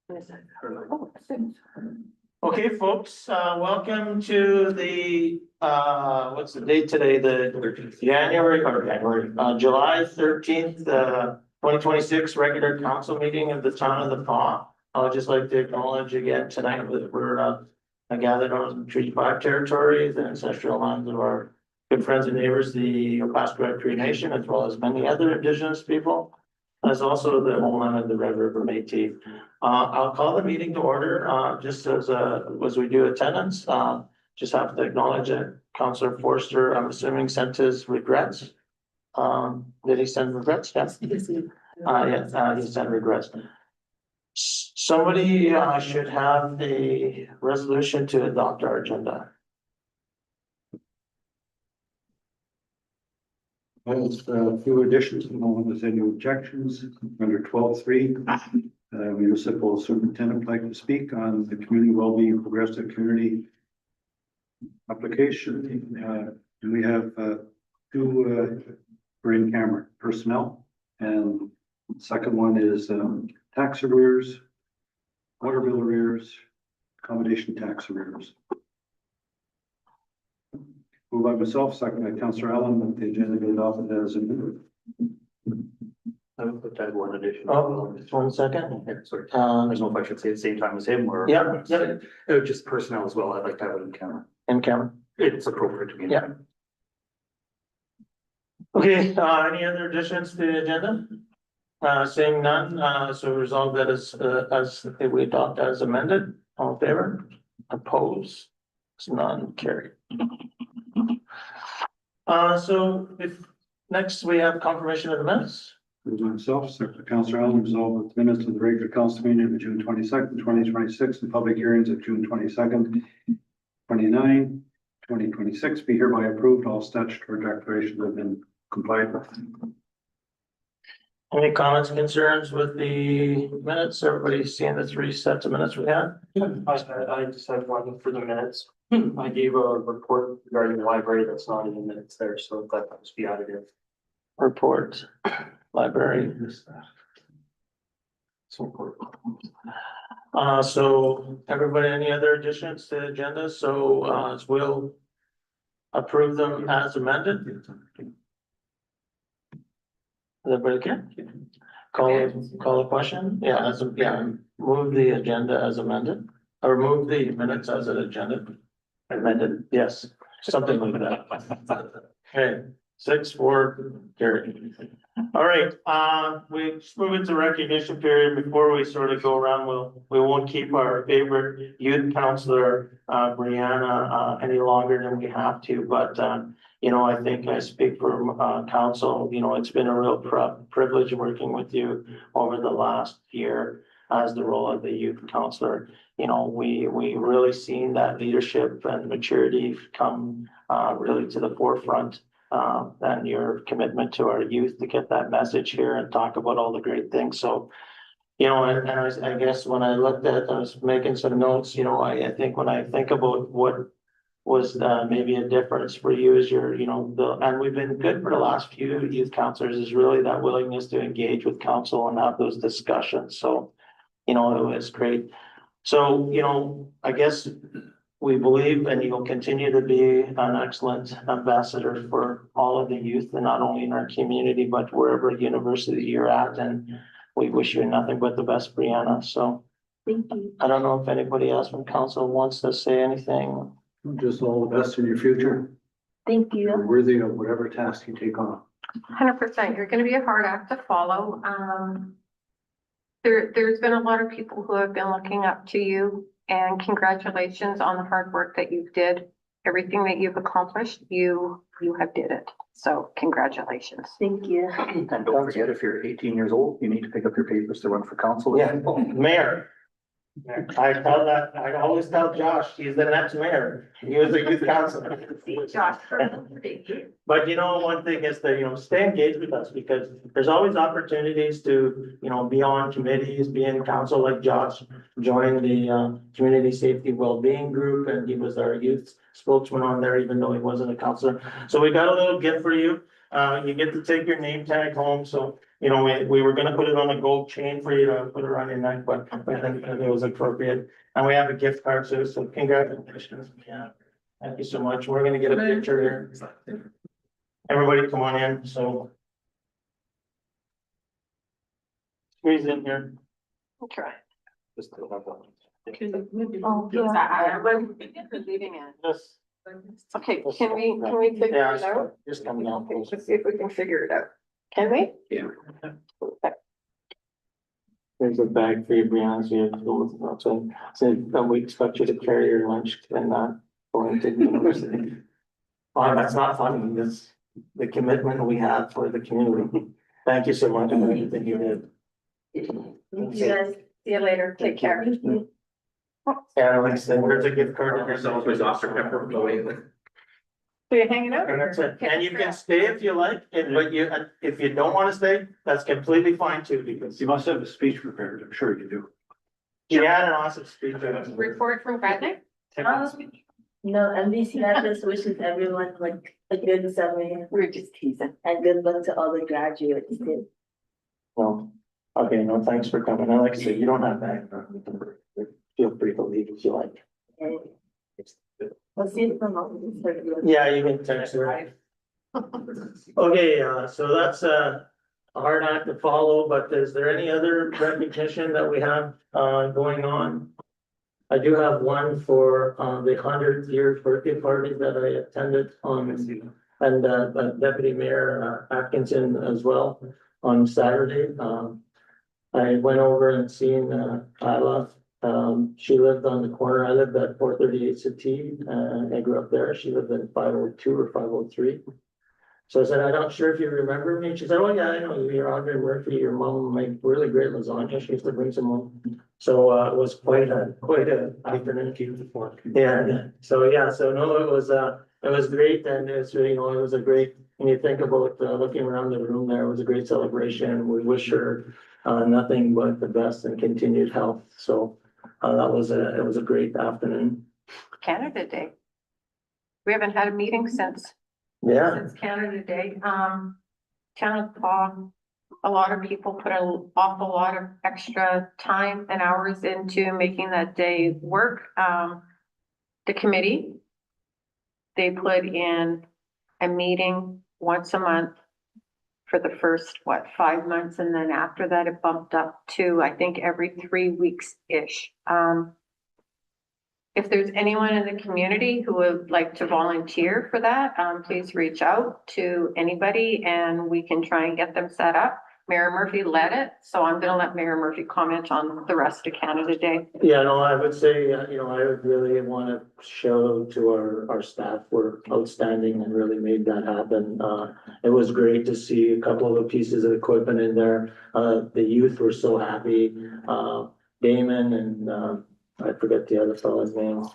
Okay, folks, welcome to the, what's the date today? The July 13th, 2026 regular council meeting of the town of the Paw. I would just like to acknowledge again tonight that we're gathered on Treaty 5 territory, the ancestral lands of our good friends and neighbors, the Opaskwayak Cree Nation, as well as many other indigenous people. As also the homeland of the Red River Métis. I'll call the meeting to order, just as we do attendance. Just have to acknowledge that Councillor Forster, I'm assuming, sent his regrets. Did he send regrets? Yes. Yes, he sent regrets. Somebody should have a resolution to adopt our agenda. Well, it's a few additions, no one has any objections. Under 12.3, municipal superintendent would like to speak on the community wellbeing progressive community application. And we have two for in-camera personnel. And the second one is tax arrears, water bill arrears, accommodation tax arrears. Moved by myself, second by Councillor Allen, that the agenda be adopted as amended. I would put that one addition. Oh, just 1 second. Yeah, sorry. I don't know if I should say at the same time as him or. Yeah, yeah. Just personnel as well. I'd like to have it in camera. In camera. It's appropriate to be. Yeah. Okay, any other additions to the agenda? Seeing none, so resolve that as we adopt as amended. All in favor? Oppose? It's none carried. So if next we have confirmation of the minutes. Moved by myself, second by Councillor Allen, resolve that the minutes of the regular council meeting of June 22nd, 2026, and public hearings of June 22nd, 29, 2026 be hereby approved. All statutory declarations have been complied with. Any comments, concerns with the minutes? Everybody's seen the 3 sets of minutes we had? I just have one for the minutes. I gave a report regarding the library that's not in the minutes there, so that must be added in. Report, library. So everybody, any other additions to the agenda? So we'll approve them as amended. Is everybody okay? Call a question? Yeah, move the agenda as amended, or move the minutes as an agenda. Amended, yes, something like that. Okay, 6-4, carried. All right, we just move into recognition period. Before we sort of go around, we won't keep our favorite youth counselor, Brianna, any longer than we have to, but you know, I think I speak for council. You know, it's been a real privilege working with you over the last year as the role of the youth counselor. You know, we really seen that leadership and maturity come really to the forefront, and your commitment to our youth to get that message here and talk about all the great things. So, you know, and I guess when I looked at, I was making some notes, you know, I think when I think about what was maybe a difference for you is your, you know, and we've been good for the last few youth counselors, is really that willingness to engage with council and have those discussions. So, you know, it was great. So, you know, I guess we believe, and you'll continue to be an excellent ambassador for all of the youth, and not only in our community, but wherever university you're at. And we wish you nothing but the best, Brianna. So Thank you. I don't know if anybody else from council wants to say anything. Just all the best in your future. Thank You're you. worthy of whatever task you take on. 100%. You're going to be a hard act to follow. There's been a lot of people who have been looking up to you, and congratulations on the hard work that you did. Everything that you've accomplished, you have did it. So congratulations. Thank you. And don't forget, if you're 18 years old, you need to pick up your papers to run for council. Yeah, mayor. I always tell Josh, he's the next mayor. He was a youth councilor. Josh. But you know, one thing is that, you know, stay engaged with us, because there's always opportunities to, you know, be on committees, be in council, like Josh joined the community safety wellbeing group, and he was our youth spokesman on there, even though he wasn't a councilor. So we got a little gift for you. You get to take your name tag home. So you know, we were gonna put it on a gold chain for you to put around your neck, but I think it was appropriate. And we have a gift card too, so congratulations, yeah. Thank you so much. We're gonna get a picture here. Everybody come on in, so. Squeeze in here. Okay. Just to have that. Oh, yeah. We're leaving it. Just, Okay, can we figure yeah, it out? just come down. Okay, let's see if we can figure it out. Can we? Yeah. There's a bag for you, Brianna, so you have to go with it. So we expect you to carry your lunch and not going to the university. Well, that's not funny. That's the commitment we have for the community. Thank you so much for everything you did. You guys, see you later. Take care. Yeah, like I said, there's a gift card. in there. Yourself with Dr. Pepper going. So you're hanging out? And that's it. And you can stay if you like, but if you don't want to stay, that's completely fine too, because You must have a speech prepared, I'm sure you do. she had an awesome speech. Report from Bradley? No, MBCI just wishes everyone like a good summer We're just teasing. and good luck to all the graduates too. Well, okay, no, thanks for coming. And like I said, you don't have that. Feel free to leave if you like. And we'll see you from all this. Yeah, you can text her. Okay, so that's a hard act to follow, but is there any other recognition that we have going on? I do have one for the 100th-year birthday party that I attended on, and Deputy Mayor Atkinson as well on Saturday. I went over and seen Isla. She lived on the corner. I lived at 438 Settee. I grew up there. She lived in 502 or 503. So I said, I'm not sure if you remember me. She said, oh yeah, I know you. You're Audrey Murphy. Your mom made really great lasagna. She used to bring some home. So it was quite a afternoon. Keep the fork. Yeah. So yeah. So no, it was great, and it's really, you know, it was a great. When you think about looking around the room, there it was a great celebration. We wish her nothing but the best and continued health. So it was a great afternoon. Canada Day. We haven't had a meeting since Canada Day. Canada, a lot of people put an awful lot of extra time and hours into making that day work. The committee, they put in a meeting once a month for the first, 5 months, and then after that, it bumped up to, I think, every 3 weeks-ish. If there's anyone in the community who would like to volunteer for that, please reach out to anybody and we can try and get them set up. Mayor Murphy led it, so I'm gonna let Mayor Murphy comment on the rest of Canada Day. Yeah, no, I would say, you know, I would really want to show to our staff were outstanding and really made that happen. It was great to see a couple of the pieces of equipment in there. The youth were so happy. Damon and, I forget the other fellow's name.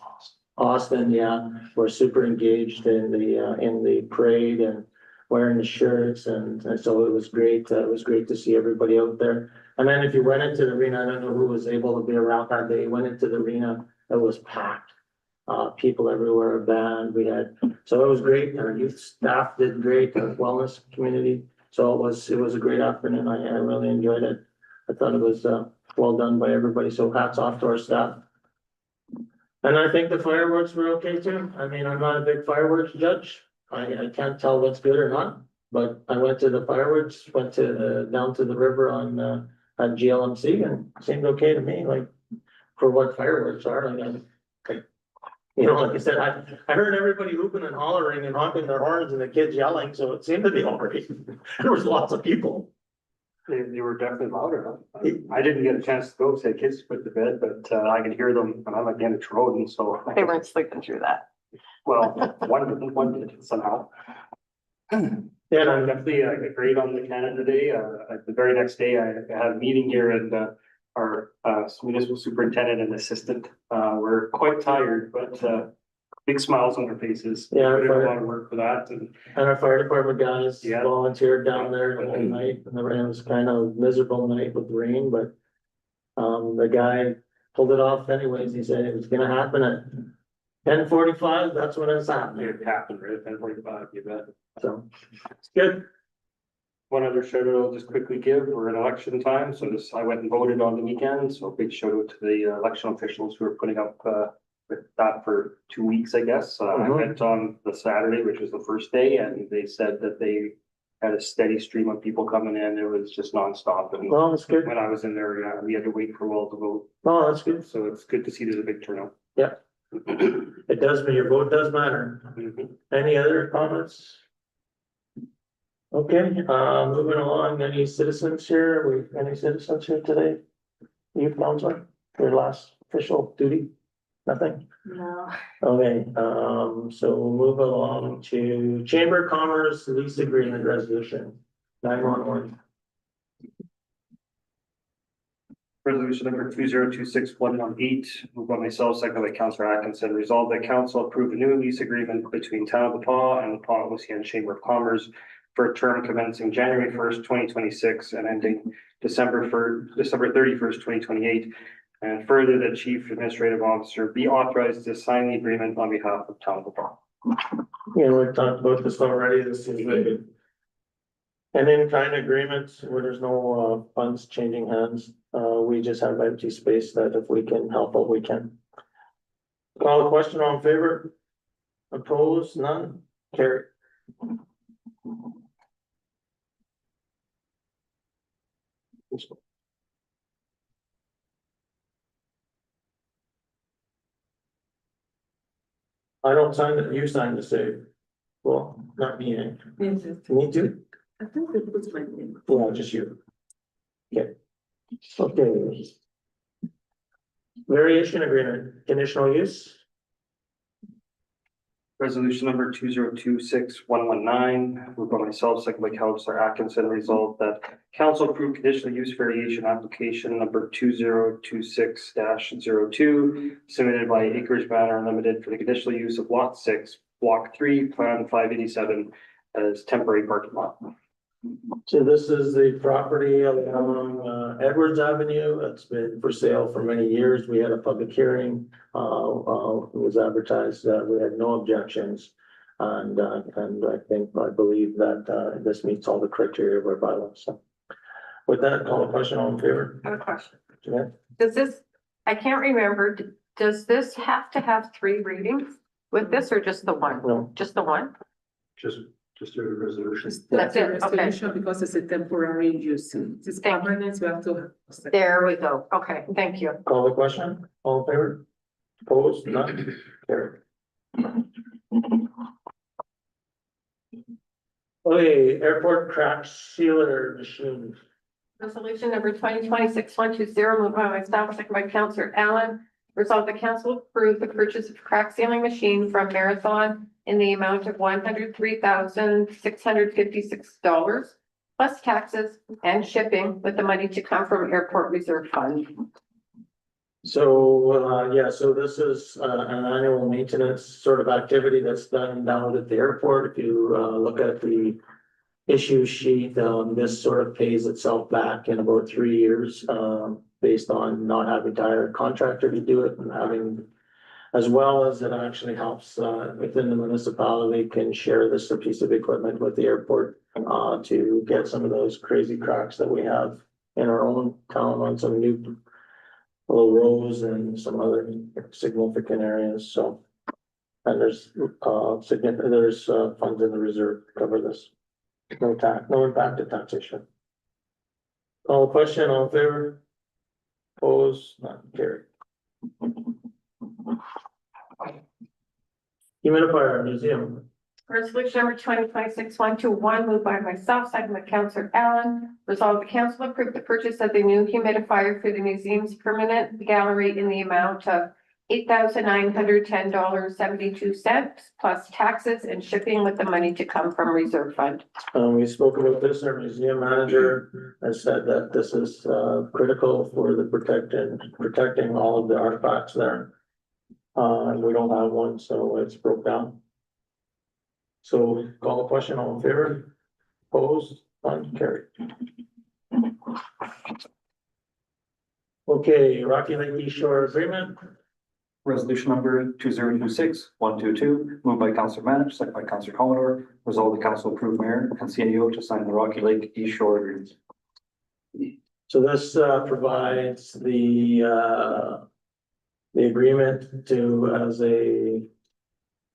Austin, yeah, were super engaged in the parade and wearing the shirts, and so it was great. It was great to see everybody out there. And then if you went into the arena, I don't know who was able to be around that day, went into the arena, it was packed. People everywhere, a band, so it was great. Our youth staff did great, our wellness community. So it was a great afternoon. I really enjoyed it. I thought it was well done by everybody. So hats off to our staff. And I think the fireworks were okay too. I mean, I'm not a big fireworks judge. I can't tell what's good or not, but I went to the fireworks, went to down to the river on at GLMC, and it seemed okay to me, like for what fireworks are. You know, like I said, I heard everybody hooping and hollering and honking their horns and the kids yelling, so it seemed to be all right. There was lots of people. They were definitely louder. I didn't get a chance to go say kids put to bed, but I could hear them and I'm at Greenwich Road, and so. They weren't sleeping through that. Well, one did somehow. Yeah, I'm definitely agreed on the Canada Day. The very next day, I had a meeting here, and our municipal superintendent and assistant were quite tired, but big smiles on their faces. Yeah, They did a lot of work for that, and and our fire department guys Yeah. volunteered down there the whole night, and it was kind of miserable night with rain, but the guy pulled it off anyways. He said it was gonna happen at 10:45. That's when it's happening. it happened right at 10:45, you bet. So it's good. one other shout out I'll just quickly give, we're in election time, so this, I went and voted on the weekend, so big shout out to the election officials who are putting up with that for 2 weeks, I guess. I Mhm. went on the Saturday, which was the first day, and they said that they had a steady stream of people coming in. It was just nonstop, and Well, that's good. when I was in there, yeah, we had to wait for a while to vote, Well, that's good. so it's good to see there's a big turnout. Yeah. It does, but your vote does matter. Mhm. Any other comments? Okay, moving along, any citizens here? Any citizens here today? Youth counselor, your last official duty? Nothing? No. Okay, so we'll move along to Chamber of Commerce lease agreement resolution. 911. Resolution number 2026-118, moved by myself, second by Councillor Atkinson, resolved that council approve a new lease agreement between Town of Paw and the Paw Ocean Chamber of Commerce for a term commencing January 1st, 2026 and ending December 31st, 2028. And further, the Chief Administrative Officer be authorized to sign the agreement on behalf of Town of Paw. Yeah, we've talked about this already. This is an in-kind agreement where there's no funds changing hands. We just have empty space that if we can help out, we can. Call the question, all in favor? Opposed, none, carry. I don't sign it, you sign the save. Well, not me, eh? Yes, Me too? I think it was my name. Yeah, just you. Okay. Okay. Variation agreement, conditional use. Resolution number 2026-119, moved by myself, second by Councillor Atkinson, resolved that council approve conditional use variation application number 2026-02, submitted by Acres Manor Limited for the conditional use of lot 6, block 3, plan 587 as temporary parking lot. So this is the property along Edwards Avenue. It's been for sale for many years. We had a public hearing. It was advertised. We had no objections. And I believe that this meets all the criteria of our bylaws. So with that, call the question, all in favor? I have a question. Yeah. Does this, I can't remember, does this have to have 3 readings with this or just the one? No. Just the one? Just a resolution. That's it, okay. Resolution because it's a temporary use. It's Thank you. permanent, we have to. There we go. Okay, thank you. Call the question, all in favor? Opposed, none, carried. Okay, airport crack sealer machine. Resolution number 2026-120, moved by myself, second by Councillor Allen. Resolve the council approve the purchase of crack sealing machine from Marathon in the amount of $103,656 plus taxes and shipping, with the money to come from airport reserve fund. So, yeah, so this is an annual maintenance sort of activity that's done down at the airport. If you look at the issue sheet, this sort of pays itself back in about 3 years, based on not having to hire a contractor to do it and having, as well as it actually helps within the municipality can share this piece of equipment with the airport to get some of those crazy cracks that we have in our own town on some new little rows and some other significant areas, so. And there's funds in the reserve to cover this. No impact to taxation. Call the question, all in favor? Opposed, not carried. Humidifier museum. Resolution number 2026-121, moved by myself, second by Councillor Allen. Resolve the council approve the purchase of the new humidifier for the museum's permanent gallery in the amount of $8,910.72 plus taxes and shipping, with the money to come from reserve fund. We spoke about this, our museum manager has said that this is critical for the protecting all of the artifacts there. And we don't have one, so it's broke down. So call the question, all in favor? Opposed, none, carried. Okay, Rocky Lake East Shore Agreement. Resolution number 2026-122, moved by Councillor Manich, second by Councillor Commodore. Resolve the council approve mayor and CAO to sign the Rocky Lake East Shore agreement. So this provides the agreement to, as a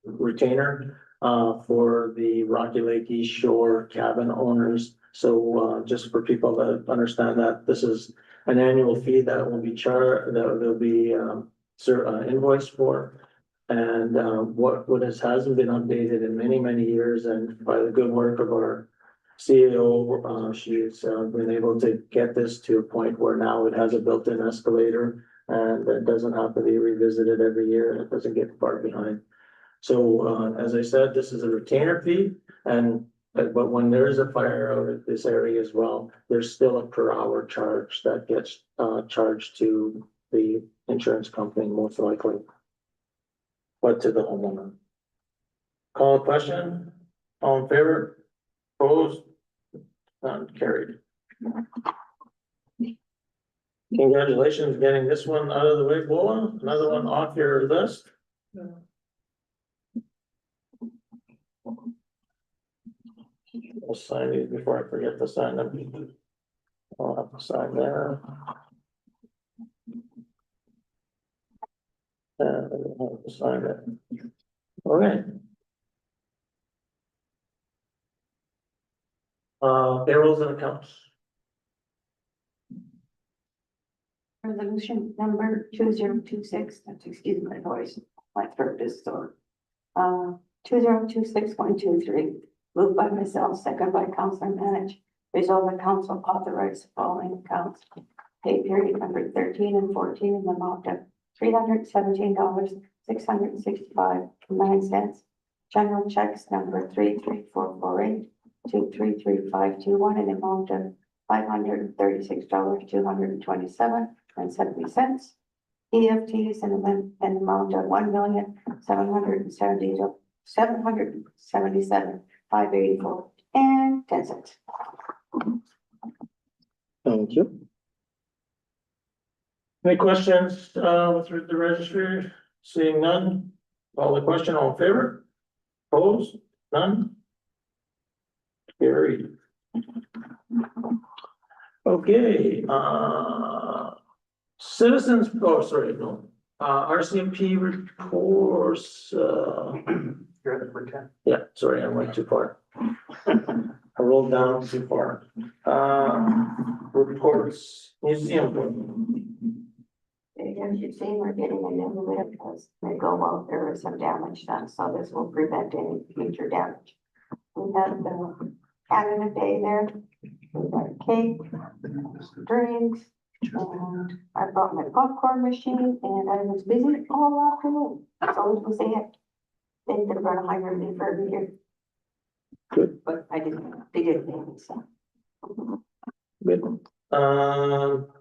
retainer for the Rocky Lake East Shore cabin owners. So just for people that understand that this is an annual fee that will be charged, that will be invoiced for. And what hasn't been updated in many years, and by the good work of our CEO, she's been able to get this to a point where now it has a built-in escalator and it doesn't have to be revisited every year, and it doesn't get far behind. So as I said, this is a retainer fee, and but when there is a fire out at this area as well, there's still a per hour charge that gets charged to the insurance company, most likely. But to the homeowner. Call a question, all in favor? Opposed? None carried. Congratulations getting this one out of the way, Bola. Another one off your list. I'll sign these before I forget to sign them. I'll have to sign there. And I'll have to sign it. All right. Payrolls and accounts. Resolution number 2026, that's excuse my voice, my throat is sore. 2026-123, moved by myself, second by Councillor Manich. Resolve the council authorize the following accounts. Pay period number 13 and 14 in the amount of $317,665.09. General checks number 33448 to 33521 in the amount of $536,227.70. EFTs in the amount of $1,777,584.10. Thank you. Any questions with the registry? Seeing none, call the question, all in favor? Opposed? None? Carried. Okay, citizens, oh, sorry, no, RCMP reports, You're at number 10. yeah, sorry, I went too far. I rolled down too far. Reports, museum. As you've seen, we're getting a new lift because they go well, there was some damage done, so this will prevent any future damage. We have the Canada Day there, we got cake, drinks, and I brought my popcorn machine and I was busy all afternoon. That's all I can say it. They could run 100 me for every year. Good. But I didn't, they didn't pay me, so. Good.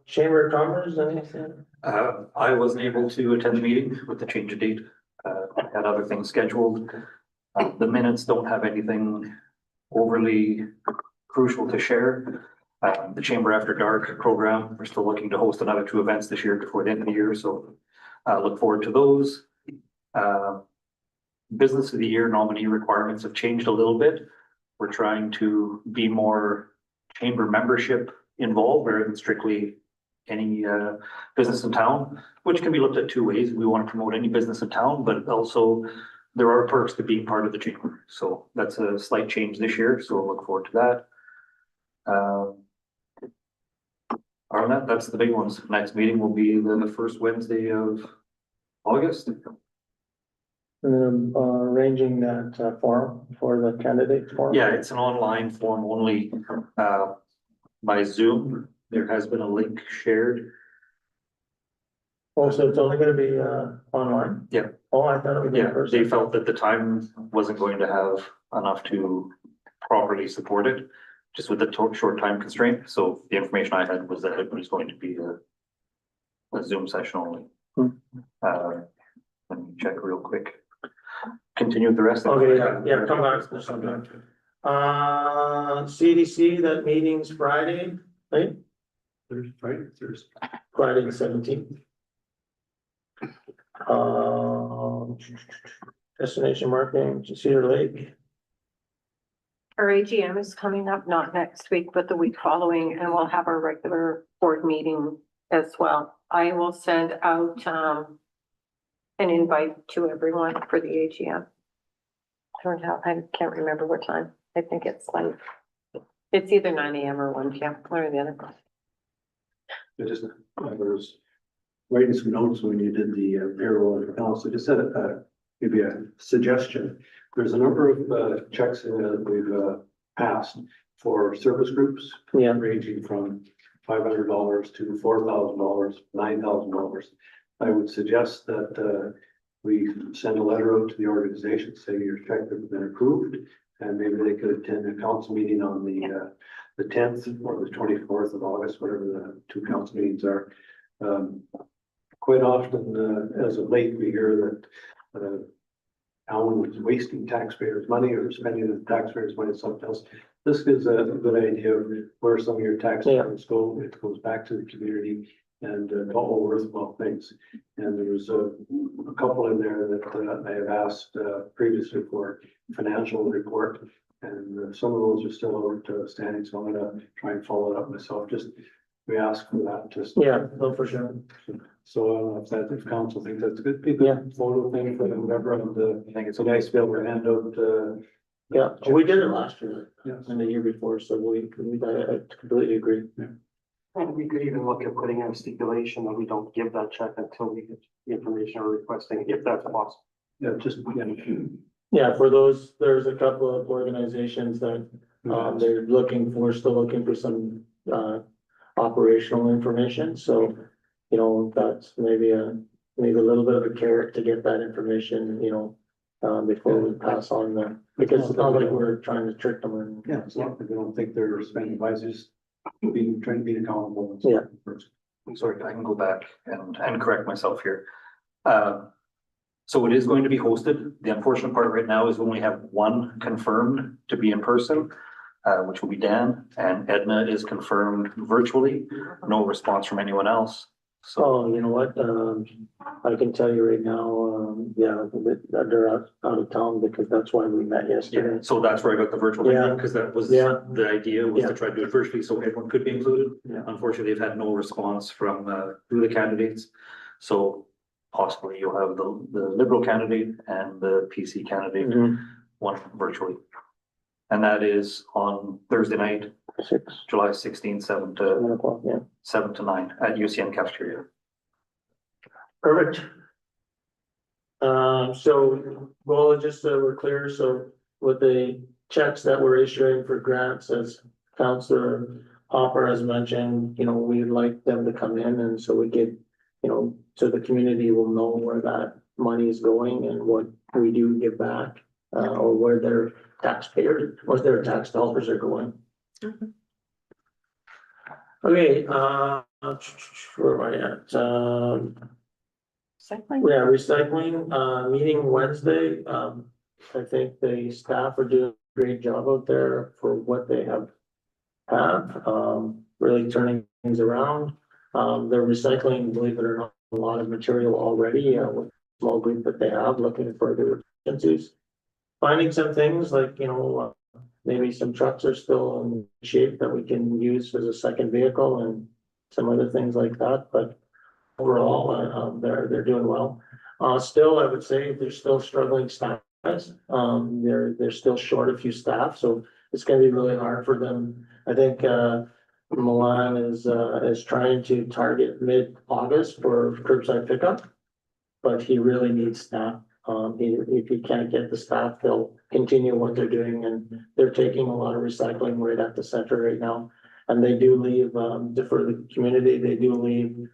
Chamber of Commerce, anything? I wasn't able to attend the meeting with the change of date. I had other things scheduled. The minutes don't have anything overly crucial to share. The Chamber After Dark program, we're still looking to host another 2 events this year before the end of the year, so look forward to those. Business of the Year nominee requirements have changed a little bit. We're trying to be more chamber membership involved rather than strictly any business in town, which can be looked at 2 ways. We want to promote any business in town, but also there are perks to being part of the chamber. So that's a slight change this year, so we'll look forward to that. Other than that, that's the big ones. Next meeting will be the first Wednesday of August. Arranging that forum for the candidate forum. Yeah, it's an online form only by Zoom. There has been a link shared. Oh, so it's only gonna be online? Yeah. Oh, I thought it would be in Yeah, person. they felt that the time wasn't going to have enough to properly support it, just with the short time constraint. So the information I had was that it was going to be a Zoom session only. Let me check real quick. Continue with the rest. of it. Okay, yeah, come back. CDC, that meeting's Friday, right? Thursday. Friday the 17th. Destination marketing, Cedar Lake. Our AGM is coming up, not next week, but the week following, and we'll have our regular board meeting as well. I will send out, an invite to everyone for the AGM. I can't remember what time. I think it's like, it's either 9 AM or 1 PM, one or the other. I was writing some notes when you did the payroll and accounts. I just said, maybe a suggestion. There's a number of checks that we've passed for service groups. Yeah. Ranging from $500 to $4,000, $9,000. I would suggest that we send a letter out to the organization saying your check has been approved. And maybe they could attend a council meeting on the 10th or the 24th of August, whatever the two council meetings are. Quite often, as of late, we hear that town is wasting taxpayers' money or spending the taxpayers' money on something else. This is a good idea of where some of your tax dollars go. It goes back to the community and all worthwhile things. And there was a couple in there that I have asked previously for financial report. And some of those are still outstanding, so I'm gonna try and follow it up myself. Just, we ask for that, just. Yeah, no, for sure. So I don't know if council thinks that's good, people, Yeah. photo thing for whatever, and I think it's it's nice to be able to hand out, Yeah, we did it last year yes. and the year before, so I completely agree. And we could even look at putting in a stipulation that we don't give that check until we get the information we're requesting, if that's possible. Yeah, just, Yeah, for those, there's a couple of organizations that, they're still looking for some, operational information, so, you know, that's maybe a little bit of a carrot to get that information, you know, before we pass on because it's not like we're trying to trick them and. yeah, it's not that they don't think they're spending wisely, just trying to be accountable. Yeah. I'm sorry, I can go back and correct myself here. So it is going to be hosted. The unfortunate part right now is we only have one confirmed to be in person, which will be Dan, and Edna is confirmed virtually. No response from anyone else. So Oh, you know what, I can tell you right now, yeah, that they're out of town because that's why we met yeah, yesterday. so that's where I got the virtual Yeah. thing, because that was Yeah. the idea was Yeah. to try to do it virtually so everyone could be included. Yeah. Unfortunately, they've had no response from through the candidates. So possibly you'll have the Liberal candidate and the PC candidate, Mhm. one virtually. And that is on Thursday night, 6, July 16th, 7 1 o'clock, yeah. to 9 at UCN cafeteria. Perfect. So, well, just so we're clear, so with the checks that we're issuing for grants, as Counselor Hopper has mentioned, you know, we'd like them to come in and so we could, you know, so the community will know where that money is going and what we do give back, or where their taxpayers, what their tax dollars are going. Okay, where am I at? Recycling. Yeah, recycling, meeting Wednesday, I think the staff are doing a great job out there for what they have. Really turning things around, they're recycling, believe it or not, a lot of material already, with a small group that they have looking for the efficiencies. Finding some things like, you know, maybe some trucks are still in shape that we can use as a second vehicle and some other things like that, but overall, they're doing well. Still, I would say they're still struggling staff. They're still short a few staff, so it's gonna be really hard for them. I think, Milan is trying to target mid-August for curbside pickup. But he really needs staff. If he can't get the staff, they'll continue what they're doing, and they're taking a lot of recycling right at the center right now. And they do leave, for the community, they do leave,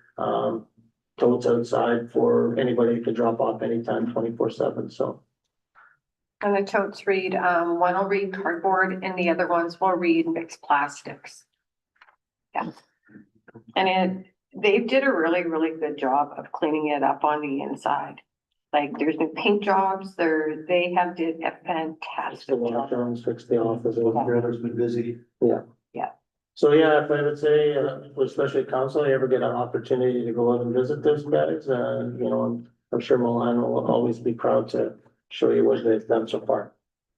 totes outside for anybody to drop off anytime, 24/7, so. And the totes read, one will read cardboard and the other ones will read mixed plastics. Yeah. And they did a really, really good job of cleaning it up on the inside. Like there's been paint jobs, they have did a Fix fantastic the job. bathrooms, fix the office. Brother's been busy. So yeah, if I would say, especially council, you ever get an opportunity to go out and visit those guys, you know, I'm sure Milan will always be proud to show you what they've done so far.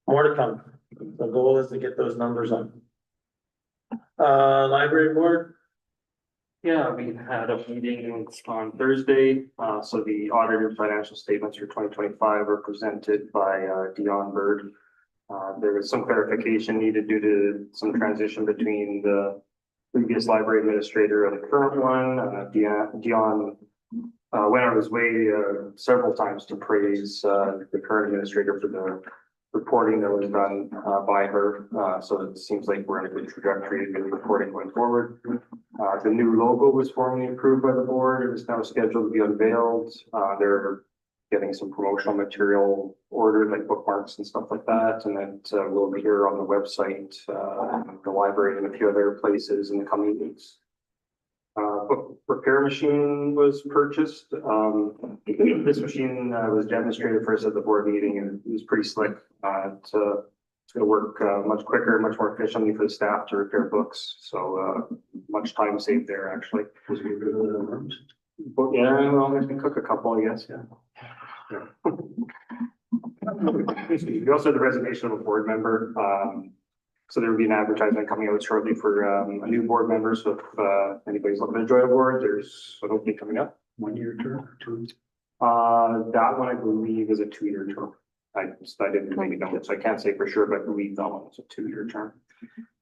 More to come. The goal is to get those numbers up. Library board, Yeah, we had a meeting on Thursday, so the audited financial statements for 2025 were presented by Dion Bird. There was some clarification needed due to some transition between the previous library administrator and the current one. Dion went out of his way several times to praise the current administrator for the reporting that was done by her. So it seems like we're in a good trajectory of reporting going forward. The new logo was formally approved by the board. It is now scheduled to be unveiled. They're getting some promotional material ordered, like bookmarks and stuff like that. And that will be here on the website, the library, and a few other places in the coming weeks. Book repair machine was purchased. This machine was demonstrated first at the board meeting, and it was pretty slick. It's going to work much quicker, much more efficiently for the staff to repair books. So much time saved there, actually. But yeah, well, I can cook a couple, I guess. Yeah. We also had the resignation of a board member. So there will be an advertisement coming out shortly for a new board member. So if anybody's looking to join a board, there's an opening coming up. 1 year term, 2. That one I believe is a 2-year term. I didn't really know, so I can't say for sure, but I believe that one is a 2-year term.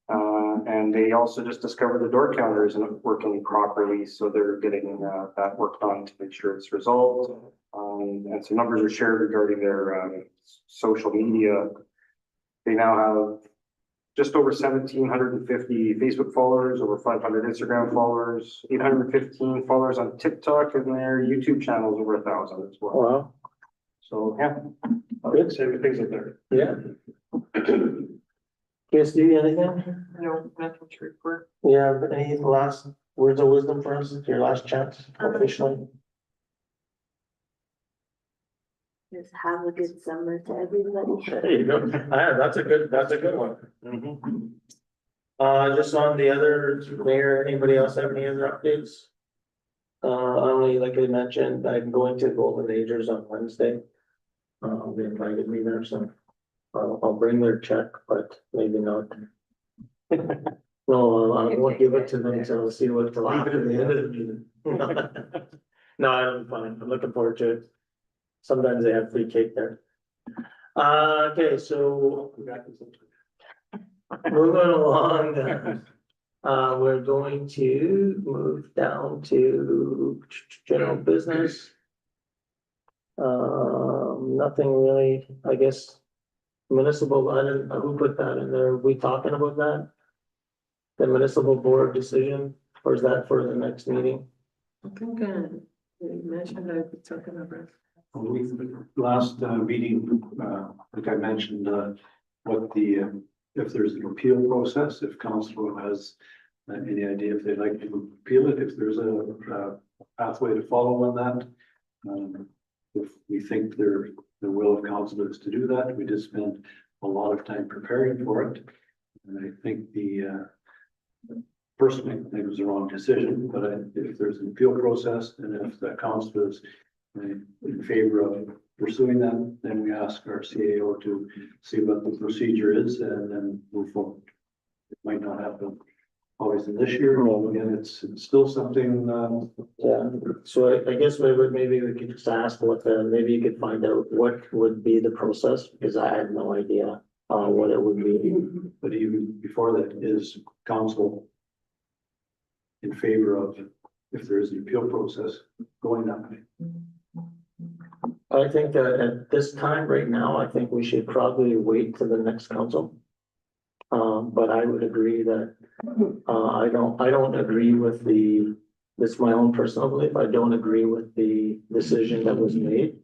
And they also just discovered the door counter isn't working properly, so they're getting that worked on to make sure it's resolved. And some numbers are shared regarding their social media. They now have just over 1,750 Facebook followers, over 500 Instagram followers, 815 followers on TikTok, and their YouTube channel is over 1,000 as well. wow, So yeah, Good. everything's up there. yeah. KSD, anything? No, nothing to report. Yeah, but any last words of wisdom for us, your last chance officially? Just have a good summer to everybody. There you go. That's a good one. Just on the other, Mayor, anybody else have any other updates? Only like I mentioned, I'm going to Golden Agers on Wednesday. They invited me there, so I'll bring their check, but maybe not. No, I won't give it to them until I'll see what till after the end of the meeting. No, I'm fine. I'm looking forward to it. Sometimes they have free cake there. Okay, so moving along, we're going to move down to general business. Nothing really, I guess, municipal, I didn't, who put that in there? Are we talking about that? The municipal board decision, or is that for the next meeting? I think you mentioned that we're talking about. Last meeting, like I mentioned, what the, if there's an appeal process, if council has any idea if they'd like to appeal it, if there's a pathway to follow on that. If we think the will of council is to do that, we did spend a lot of time preparing for it. And I think personally, I think it was the wrong decision, but if there's an appeal process and if the council is in favor of pursuing that, then we ask our CAO to see what the procedure is and then move forward. It might not happen always in this year, but again, it's still something, Yeah, so I guess maybe we could just ask maybe you could find out what would be the process, because I had no idea what it would be. but even before that, is council in favor of, if there is an appeal process, going that way? I think that at this time, right now, I think we should probably wait to the next council. But I would agree that, I don't agree with this is my own personal belief, I don't agree with the decision that was made.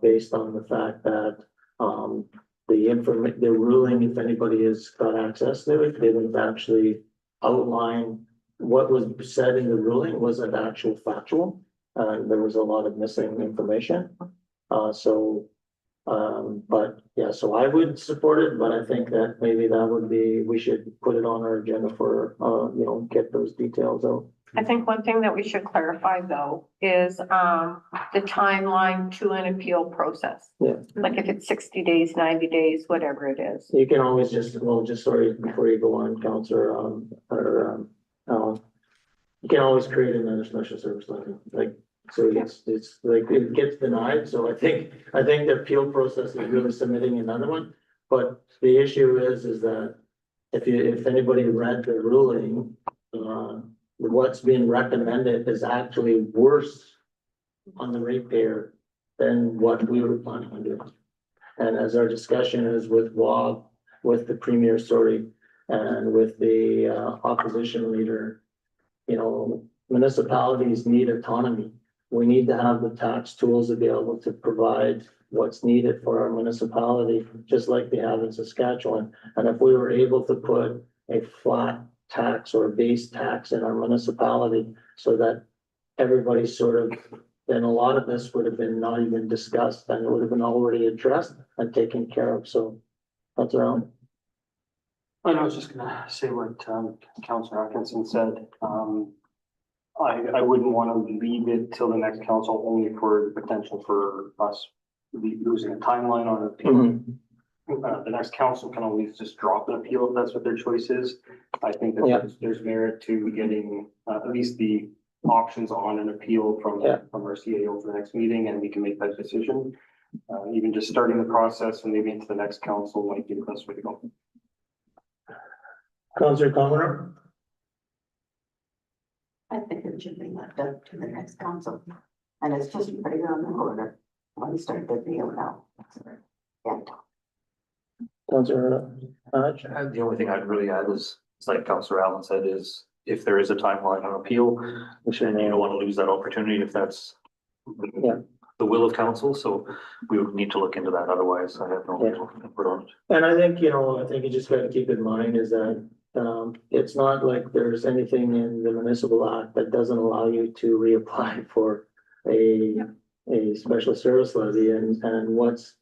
Based on the fact that, the ruling, if anybody has got access to it, didn't actually outline what was said in the ruling was an actual factual. There was a lot of missing information. But yeah, so I would support it, but I think that maybe we should put it on our agenda for, get those details out. I think one thing that we should clarify though is, the timeline to an appeal process. Yeah. Like if it's 60 days, 90 days, whatever it is. You can always sorry, before you go on, Counselor, Alan. You can always create another special service levy, like, so it's like, it gets denied, so I think the appeal process is really submitting another one. But the issue is that if anybody read the ruling, what's being recommended is actually worse on the ratepayer than what we were planning on doing. And as our discussion is with WAB, with the premier, and with the opposition leader, municipalities need autonomy. We need to have the tax tools to be able to provide what's needed for our municipality, just like they have in Saskatchewan. And if we were able to put a flat tax or a base tax in our municipality so that everybody then a lot of this would have been not even discussed and it would have been already addressed and taken care of. So that's around. I was just gonna say what Councillor Atkinson said. I wouldn't want to leave it till the next council only for the potential for us losing a timeline on appeal. The next council can always just drop an appeal if that's what their choice is. I think that Yeah. there's merit to getting at least the options on an appeal from our CAO for the next meeting, and we can make that decision. Even just starting the process and maybe into the next council might be the best way to go. Councillor Comer? I think it should be left up to the next council. And it's just putting on the order. When start the deal now. Yeah. Councillor Hodge? The only thing I'd really add is, it's like Councillor Allen said, is if there is a timeline on appeal, We should then you don't want to lose that opportunity if that's Yeah. the will of council, so we would need to look into that, otherwise I have no input on it. And I think, I think you just gotta keep in mind is that, it's not like there's anything in the municipal act that doesn't allow you to reapply for a special service levy, and what's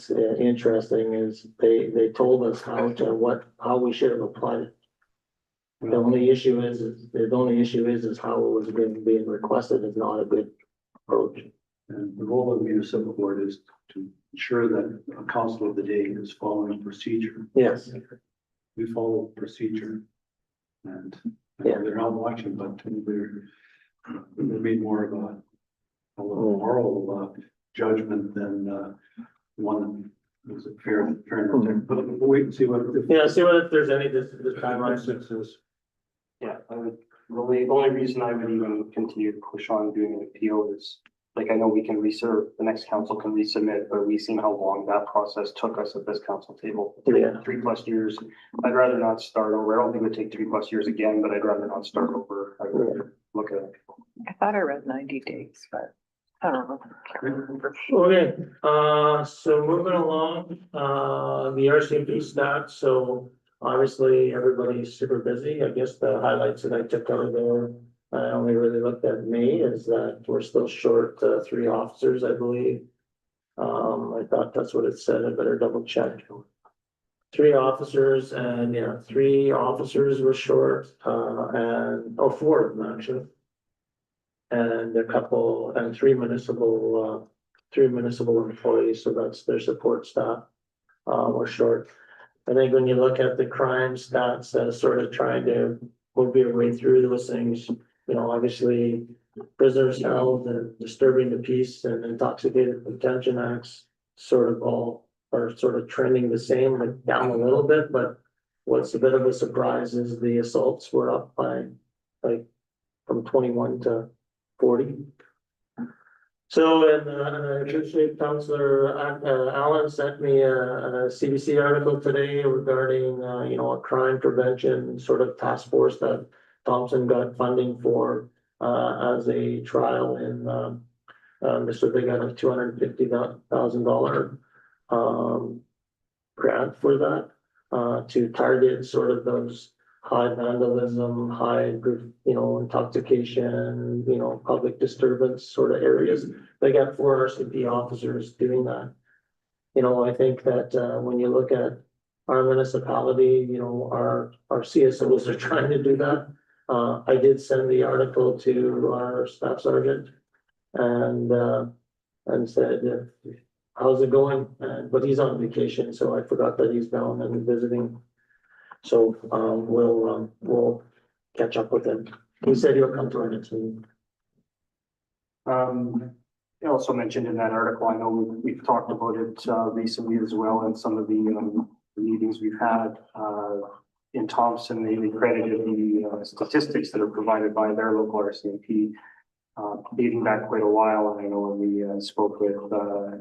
interesting is they told us how we should have applied it. The only issue is how it was being requested is not a good approach. And the role of the municipal board is to ensure that a council of the day is following procedure. Yes. We follow procedure. And Yeah. they're not watching, but we're made more of a moral judgment than one that was fair enough. But we'll wait and see what. Yeah, see what if there's any this timeline. Is. Yeah, the only reason I would even continue to push on doing an appeal is, like, I know we can reserve, the next council can resubmit, but we've seen how long that process took us at this council table. Yeah. 3+ years. I'd rather not start over. I don't think it would take 3+ years again, but I'd rather not start over. I'd rather look at it. I thought I read 90 days, but I don't know. Can't remember. Okay, so moving along, the RCMP stats, so obviously everybody's super busy. I guess the highlights that I took out of there, I only really looked at May, is that we're still short 3 officers, I believe. I thought that's what it said, I better double check. 3 officers, and 3 officers were short, 4 of them actually. And and 3 municipal employees, so that's their support staff, were short. I think when you look at the crime stats, sort of trying to move your way through those things, obviously prisoners held and disturbing the peace and intoxicated detention acts all are trending the same, like down a little bit, but what's a bit of a surprise is the assaults were up by from 21 to 40. So, and I appreciate Councillor Allen sent me a CBC article today regarding, a crime prevention task force that Thompson got funding for, as a trial in, so they got a $250,000 grant for that, to target those high vandalism, high, intoxication, public disturbance areas. They got 4 RCMP officers doing that. I think that, when you look at our municipality, our CSOs are trying to do that. I did send the article to our staff sergeant and said, how's it going? But he's on vacation, so I forgot that he's down and visiting. So, we'll catch up with him. He said he'll come to our next meeting. I also mentioned in that article, I know we've talked about it recently as well, and some of the meetings we've had in Thompson, they credited the statistics that are provided by their local RCMP dating back quite a while. And I know when we spoke with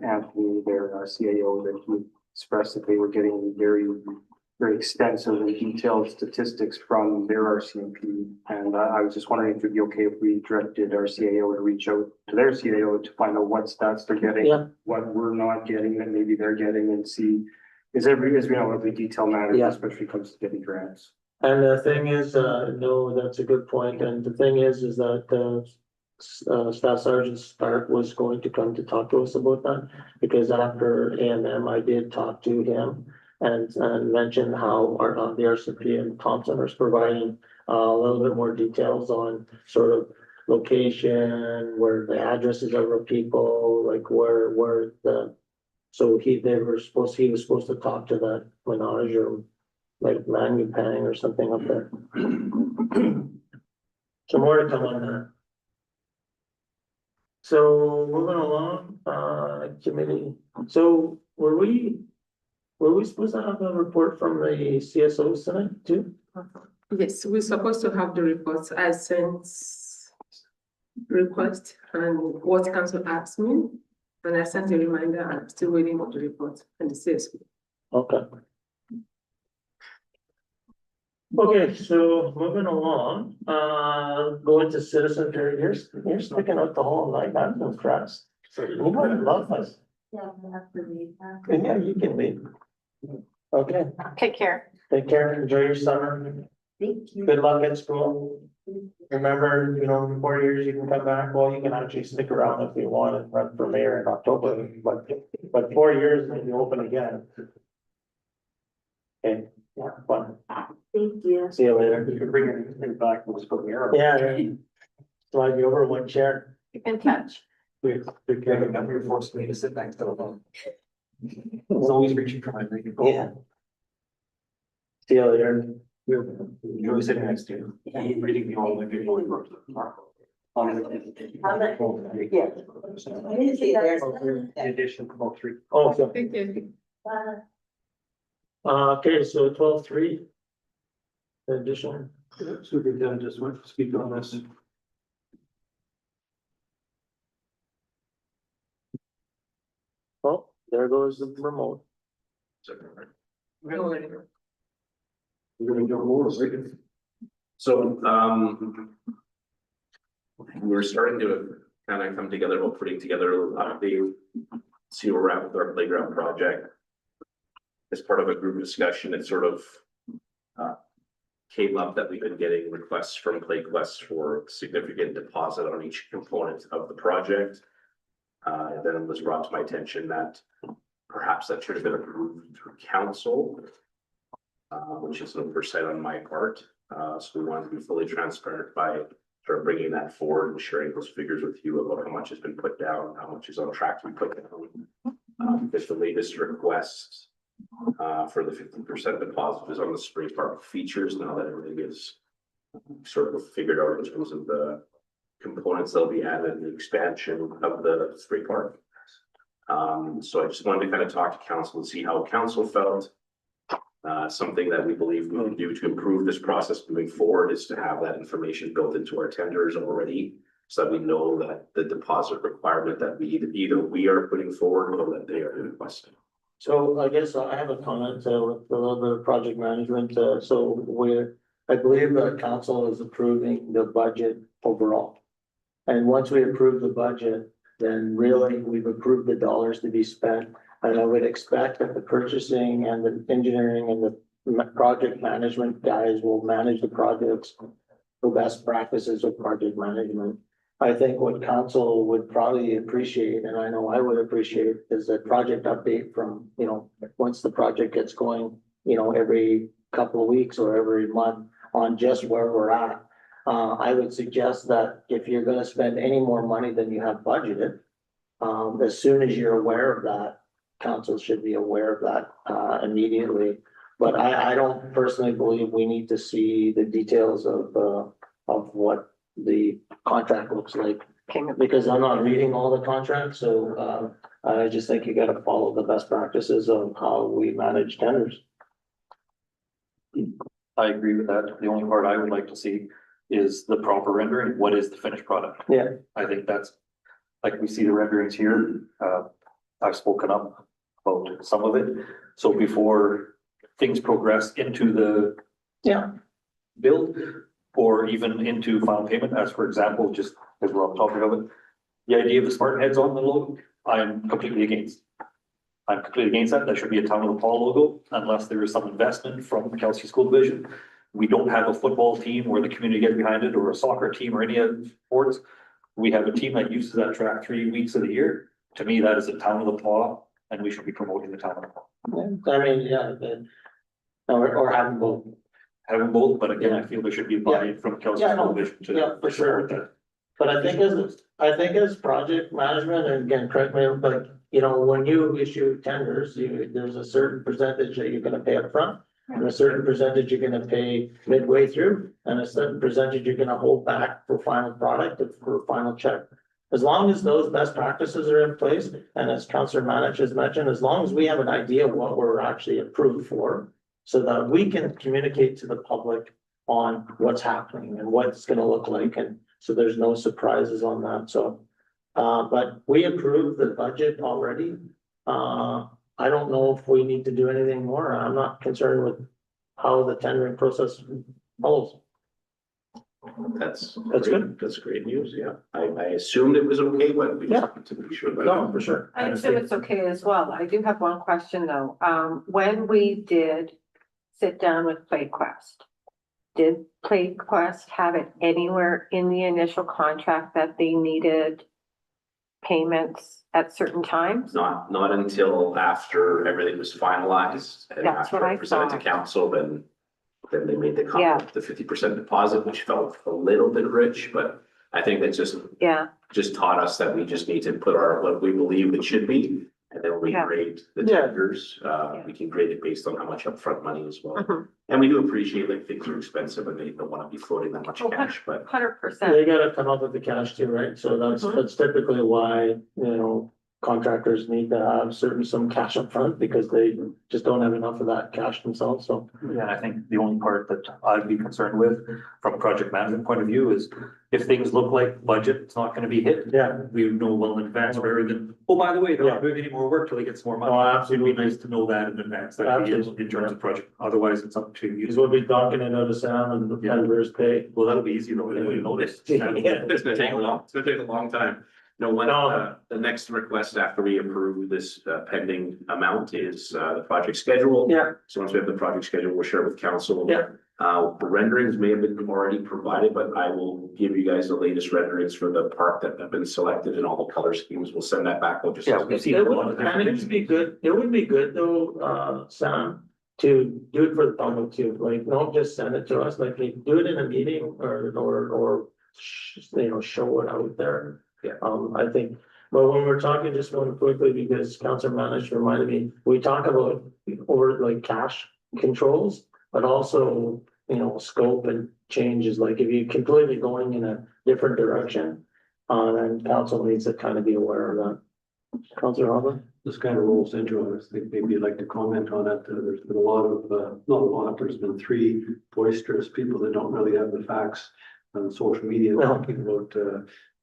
Anthony, their CAO, that he expressed that they were getting very extensive and detailed statistics from their RCMP. And I was just wondering if it'd be okay if we directed our CAO to reach out to their CAO to find out what stats they're getting, Yeah. what we're not getting that maybe they're getting, and see, as we know, every detail matters, Yeah. especially when it comes to getting grants. And the thing is, no, that's a good point. And the thing is that, Staff Sergeant Stark was going to come to talk to us about that. Because after AMM, I did talk to him and mentioned how the RCMP and Thompson is providing a little bit more details on sort of location, where the addresses of our people, like where so he was supposed to talk to that Menage or like Manupang or something up there. So more to come on that. So moving along, committee, so were we supposed to have a report from the CSO tonight too? Yes, we're supposed to have the reports. I sent request and what council asked me. And I sent a reminder, I'm still waiting on the report and the CSO. Okay. Okay, so moving along, going to citizen care, you're sticking out the whole night, I'm impressed. So you might love us. Yeah, we have to read that. Yeah, you can leave. Okay, Take care. take care, enjoy your summer, Thank you. good luck at school. Remember, in 4 years you can come back, well, you can actually stick around if you want and run for mayor in October, but 4 years and you open again. Okay, yeah, fun, Thank you. see you later. You could bring it back, we'll just put the arrow. Yeah. Slide you over one chair. Keep in touch. You're forcing me to sit next to him. He's always reaching for my drink. Yeah. See you later. You're always sitting next to you. He's reading the old. Yeah. In addition to all three. Oh, so, Thank you. okay, so 12:3. Additional. Superintendent just went to speak on this. Oh, there goes the remote. No worry. We're gonna go more, right? So, we're starting to kind of come together, about putting together a little update, see where we're at with our playground project. As part of a group discussion, it sort of came up that we've been getting requests from PlayQuest for significant deposit on each component of the project. Then it was brought to my attention that perhaps that should have been approved through council, which is an oversight on my part. So we want to be fully transparent by sort of bringing that forward and sharing those figures with you about how much has been put down, how much is on track to be put down. Because the latest request for the 50% deposit is on the spray park features, now that everything is sort of figured out in terms of the components that'll be added in the expansion of the spray park. So I just wanted to kind of talk to council and see how council felt. Something that we believe we can do to improve this process moving forward is to have that information built into our tenders already, so that we know that the deposit requirement that either we are putting forward or that they are requesting. So I guess I have a comment with a little bit of project management. I believe the council is approving the budget overall. And once we approve the budget, then really we've approved the dollars to be spent. And I would expect that the purchasing and the engineering and the project management guys will manage the projects, the best practices of project management. I think what council would probably appreciate, and I know I would appreciate, is a project update from, once the project gets going, every couple of weeks or every month on just where we're at. I would suggest that if you're gonna spend any more money than you have budgeted, as soon as you're aware of that, council should be aware of that, immediately. But I don't personally believe we need to see the details of what the contract looks like, Payment. because I'm not reading all the contracts, so, I just think you gotta follow the best practices of how we manage tenders. I agree with that. The only part I would like to see is the proper rendering. What is the finished product? Yeah. I think that's, like, we see the renderings here. I've spoken up about some of it. So before things progress into the Yeah. build or even into final payment, as for example, just as we're on topic of it, the idea of the smart heads on the logo, I'm completely against. I'm completely against that. That should be a Town of the Paul logo unless there is some investment from the Kelsey School Division. We don't have a football team where the community gets behind it, or a soccer team, or any other sports. We have a team that uses that track 3 weeks of the year. To me, that is a Town of the Paw, and we should be promoting the Town of the Paw. I mean, yeah, or have them both. Have them both, but again, I feel there should be a buy-in from Kelsey Yeah, School no, Division to. yeah, for sure. support that. But I think as project management, and again, correct me, but you know, when you issue tenders, there's a certain percentage that you're gonna pay up front, and a certain percentage you're gonna pay midway through, and a certain percentage you're gonna hold back for final product, for final check. As long as those best practices are in place, and as Councillor Manich has mentioned, as long as we have an idea of what we're actually approved for, so that we can communicate to the public on what's happening and what it's gonna look like, and so there's no surprises on that, so. But we approved the budget already. I don't know if we need to do anything more. I'm not concerned with how the tendering process follows. That's That's great. good. That's great news, yeah. I assumed it was okay, but we just Yeah. have to be sure. about No, it. for sure. I assume it's okay as well. I do have one question though. When we did sit down with PlayQuest, did PlayQuest have it anywhere in the initial contract that they needed payments at certain times? Not until after everything was finalized and That's what after I it presented to thought. council, then they made the Yeah. comment, the 50% deposit, which felt a little bit rich, but I think that Yeah, just taught us that we just need to put what we believe it should be. And then we Yeah. grade the Yeah. tenders, we can grade it based on how much upfront money as well. Mhm. And we do appreciate like things are expensive and they don't wanna be floating that much Oh, cash, but 100%. They gotta come up with the cash too, right? So that's typically why, you know, contractors need to have some cash up front because they just don't have enough of that cash themselves, so. Yeah, I think the only part that I'd be concerned with from a project management point of view is if things look like budget, it's not gonna be hit. Yeah. We would know well in advance rather than, oh, by the way, they're not doing any more work till they get some more money. Oh, absolutely. It'd be nice to know that in advance, that is in terms of project, otherwise it's up to Because you. we'll be docking it out of Sam and the vendors pay. Well, that'll be easy though, they wouldn't notice. Yeah. it's gonna take a long time. No, the next request after we approve this pending amount is the project schedule. Yeah. So once we have the project schedule, we'll share it with council. Yeah. The renderings may have been already provided, but I will give you guys the latest renderings for the park that have been selected and all the color schemes. We'll send that back. We'll just. Yeah, we've seen It a lot of would, and it different. would be good, it would be good though, Sam, to do it for the public too, like, don't just send it to us, like, do it in a meeting or you know, show it out there. Yeah. I think, but when we're talking, just one quickly, because Councilor Manish reminded me, we talk about over like cash controls, but also, you know, scope and changes, like if you're completely going in a different direction, then council needs to kind of be aware of that. Councilor Hopper? This kind of rolls into it. I think maybe you'd like to comment on it. There's been a lot of, not a lot, there's been 3 boisterous people that don't really have the facts on social media Yeah. talking about,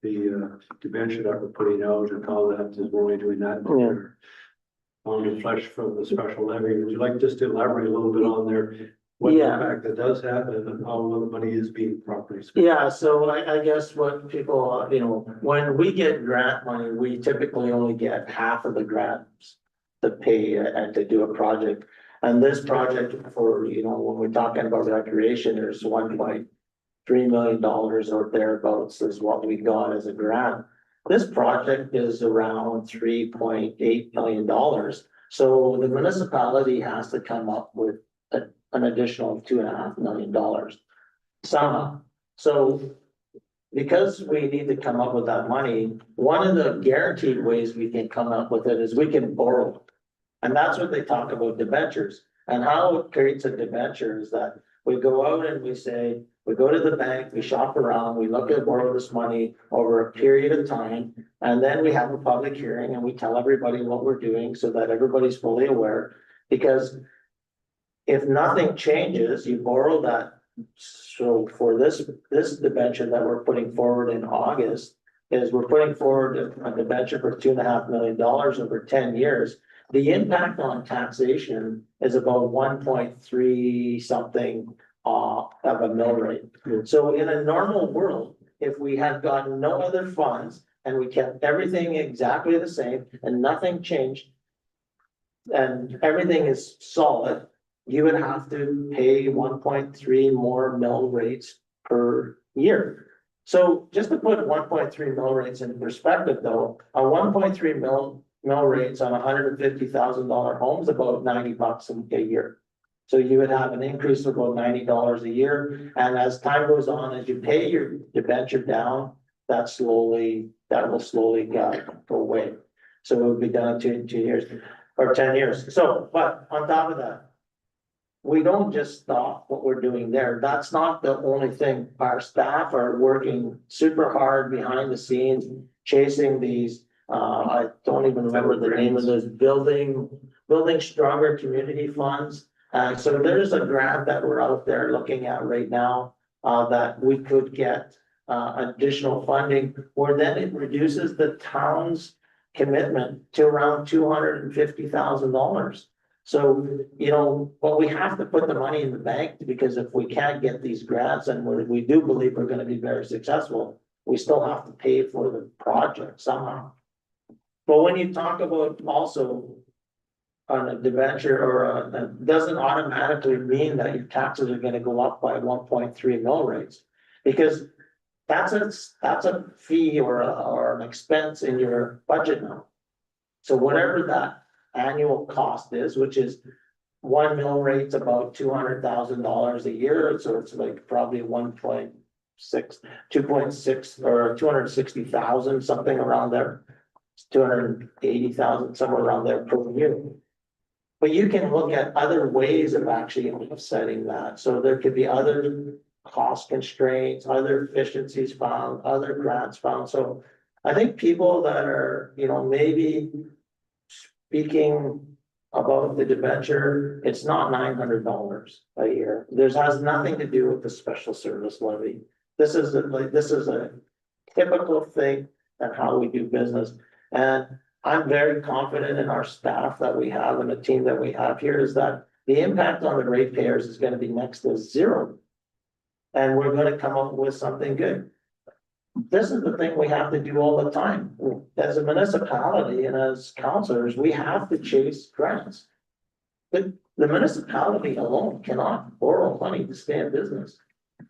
the debenture that we're putting out and how that is only doing that. Yeah. On the flesh from the special levy. Would you like just to elaborate a little bit on there? What Yeah. impact that does have and how the money is being properly spent? Yeah, so I guess what people, you know, when we get grant money, we typically only get half of the grants to pay and to do a project. And this project for, you know, when we're talking about recreation, there's $1.3 million or thereabouts is what we got as a grant. This project is around $3.8 million. So the municipality has to come up with an additional $2.5 million somehow. So because we need to come up with that money, one of the guaranteed ways we can come up with it is we can borrow. And that's what they talk about debentures. And how it creates a debenture is that we go out and we say, we go to the bank, we shop around, we look at borrow this money over a period of time. And then we have a public hearing and we tell everybody what we're doing so that everybody's fully aware. Because if nothing changes, you borrow that. So for this debenture that we're putting forward in August, is we're putting forward a debenture for $2.5 million over 10 years. The impact on taxation is about 1.3 something of a mill rate. So in a normal world, if we had gotten no other funds and we kept everything exactly the same and nothing changed, and everything is solid, you would have to pay 1.3 more mill rates per year. So just to put 1.3 mill rates in perspective though, a 1.3 mill rates on $150,000 homes, about $90 a year. So you would have an increase of about $90 a year. And as time goes on, as you pay your debenture down, that will slowly go away. So it would be done in 2 years or 10 years. So, but on top of that, we don't just stop what we're doing there. That's not the only thing. Our staff are working super hard behind the scenes, chasing these, I don't even remember the name of those, building stronger community funds. So there's a grant that we're out there looking at right now, that we could get, additional funding, where then it reduces the town's commitment to around $250,000. So, but we have to put the money in the bank, because if we can't get these grants, and we do believe we're gonna be very successful, we still have to pay for the project somehow. But when you talk about also on a debenture it doesn't automatically mean that your taxes are gonna go up by 1.3 mill rates. Because that's a fee or an expense in your budget now. So whatever that annual cost is, which is 1 mill rate's about $200,000 a year, so it's like probably 2.6 or 260,000, something around there. 280,000, somewhere around there per year. But you can look at other ways of actually offsetting that. So there could be other cost constraints, other efficiencies found, other grants found. So I think people that are, maybe speaking about the debenture, it's not $900 a year. This has nothing to do with the special service levy. This is a typical thing and how we do business. And I'm very confident in our staff that we have and the team that we have here, is that the impact on the ratepayers is going to be next to zero. And we're going to come up with something good. This is the thing we have to do all the time. As a municipality and as councilors, we have to chase grants. But the municipality alone cannot borrow money to stay in business.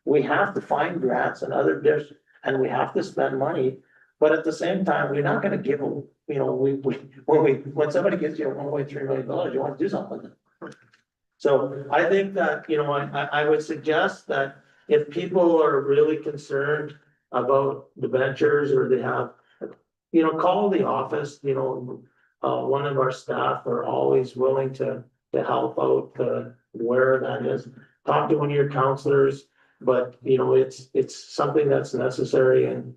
We have to find grants and other districts, and we have to spend money. But at the same time, we're not gonna give them, when somebody gives you $1.3 million, you want to do something with it. So I think that, I would suggest that if people are really concerned about debentures, or they have, call the office, one of our staff are always willing to help out, where that is. Talk to one of your counselors, but it's something that's necessary, and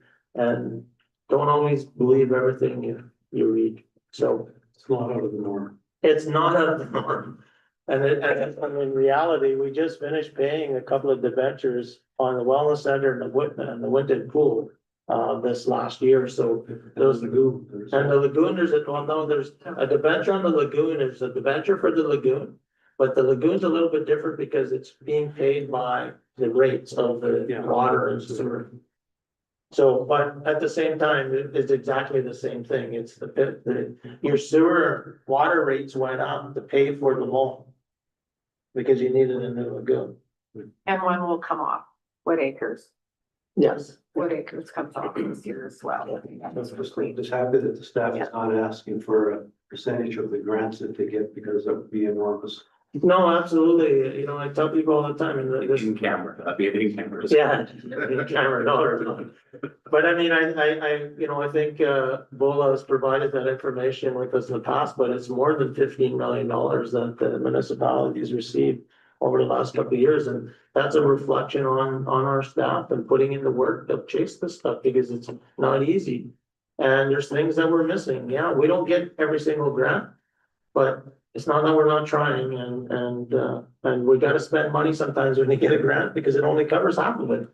don't always believe everything you read. So It's not out of the norm. it's not out of the norm. And in reality, we just finished paying a couple of debentures on the wellness center and the Winton pool this last year. So those lagoon, and the lagoon, there's a debenture on the lagoon. There's a debenture for the lagoon, but the lagoon's a little bit different because it's being paid by the rates of the water and sewer. So, but at the same time, it's exactly the same thing. It's your sewer water rates went up to pay for the loan, because you needed a new lagoon. And one will come off. What acres? Yes. What acres comes off this year as well? I'm just happy that the staff is not asking for a percentage of the grants that they get, because that would be enormous. No, absolutely, you know, I tell people all the time, and this. In camera, that'd be in camera. Yeah, in camera, no. But I mean, you know, I think, Bola has provided that information with us in the past, but it's more than $15 million that the municipalities received over the last couple of years, and that's a reflection on our staff and putting in the work to chase this stuff, because it's not easy. And there's things that we're missing, yeah, we don't get every single grant, but it's not that we're not trying, and we gotta spend money sometimes when you get a grant, because it only covers half of it.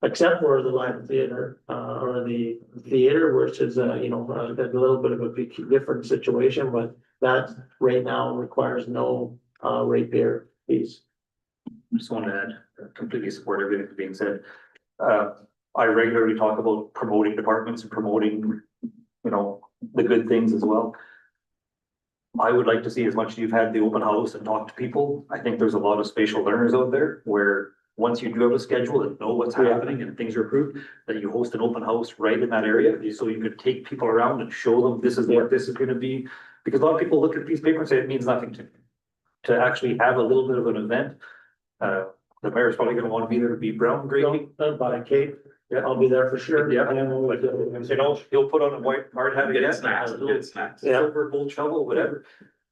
Except for the live theater, or the theater, which is, you know, a little bit of a different situation, but that right now requires no, ratepayer fees. Just want to add, completely support everything that's being said. I regularly talk about promoting departments and promoting, you know, the good things as well. I would like to see, as much as you've had the open house and talked to people, I think there's a lot of spatial learners out there where once you do have a schedule and know what's happening and things are approved, that you host an open house right in that area, so you could take people around and show them this is what this is gonna be. Because a lot of people look at a piece of paper and say it means nothing to me. To actually have a little bit of an event, the mayor's probably gonna wanna be there to be brown gravy. Don't buy a cake, Yeah. I'll be there for sure. Yeah. And then we'll do it. You know, he'll put on a white hard hat Get again. snacks, get snacks. Yeah. Silver, gold shovel, whatever.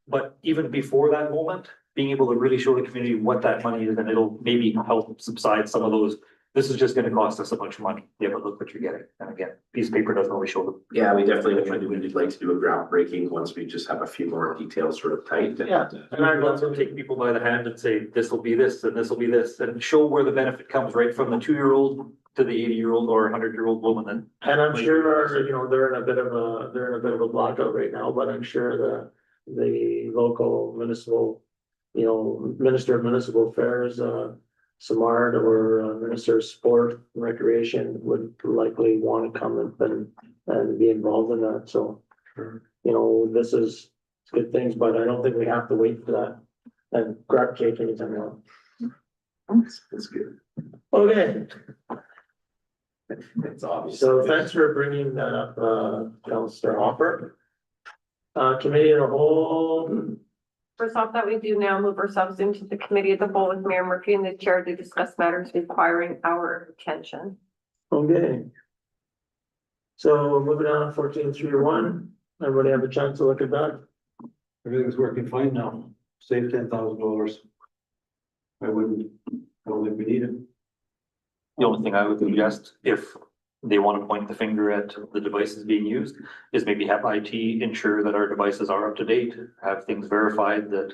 But even before that moment, being able to really show the community what that money is, and it'll maybe help subside some of those. This is just gonna cost us a bunch of money. Yeah, but look what you're getting. And again, piece of paper doesn't always show them. Yeah, we definitely would like to do a groundbreaking once we just have a few more details sort of tight. Yeah. And I'd love to take people by the hand and say, this will be this and this will be this, and show where the benefit comes, right from the 2-year-old to the 80-year-old or 100-year-old woman. And I'm sure, you know, they're in a bit of a blackout right now, but I'm sure the local municipal, you know, Minister of Municipal Affairs, Samard, or Minister of Sport and Recreation would likely want to come and be involved in that, so. You know, this is good things, but I don't think we have to wait for that and grab cake anytime now. That's good. Okay, It's obvious. so thanks for bringing that up, Councillor Hopper. Committee of the whole, First off, that we do now move ourselves into the committee of the whole with Mayor Murphy and the chair to discuss matters requiring our attention. okay. So moving on, 14.3.1, everybody have a chance to look at that? Everything's working fine now. Save $10,000. I don't think we need it. The only thing I would suggest, if they want to point the finger at the devices being used, is maybe have IT ensure that our devices are up to date, have things verified that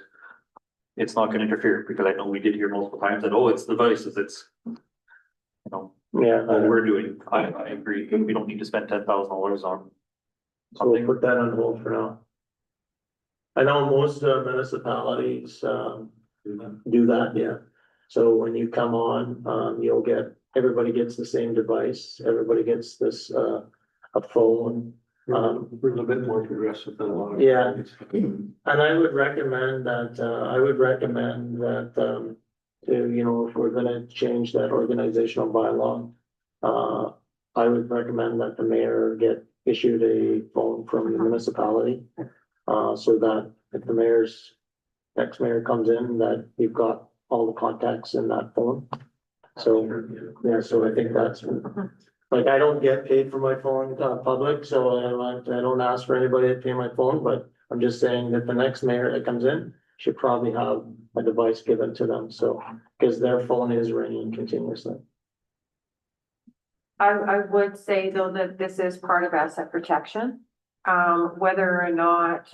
it's not gonna interfere, because I know we did hear multiple times that, oh, it's devices, it's, you know, Yeah, what we're doing. I agree. We don't need to spend $10,000 on so we'll something. put that on hold for now. I know most municipalities do that, yeah. So when you come on, everybody gets the same device, everybody gets this, a phone. We're a little bit more progressive than a lot of. Yeah. And I would recommend that, you know, if we're gonna change that organizational bylaw, I would recommend that the mayor get issued a phone from the municipality. So that if the next mayor comes in, that you've got all the contacts in that phone. So, yeah, so I think that's, like, I don't get paid for my phone, public, so I don't ask for anybody to pay my phone, but I'm just saying that the next mayor that comes in should probably have a device given to them, so, because their phone is ringing continuously. I would say though that this is part of asset protection. Whether or not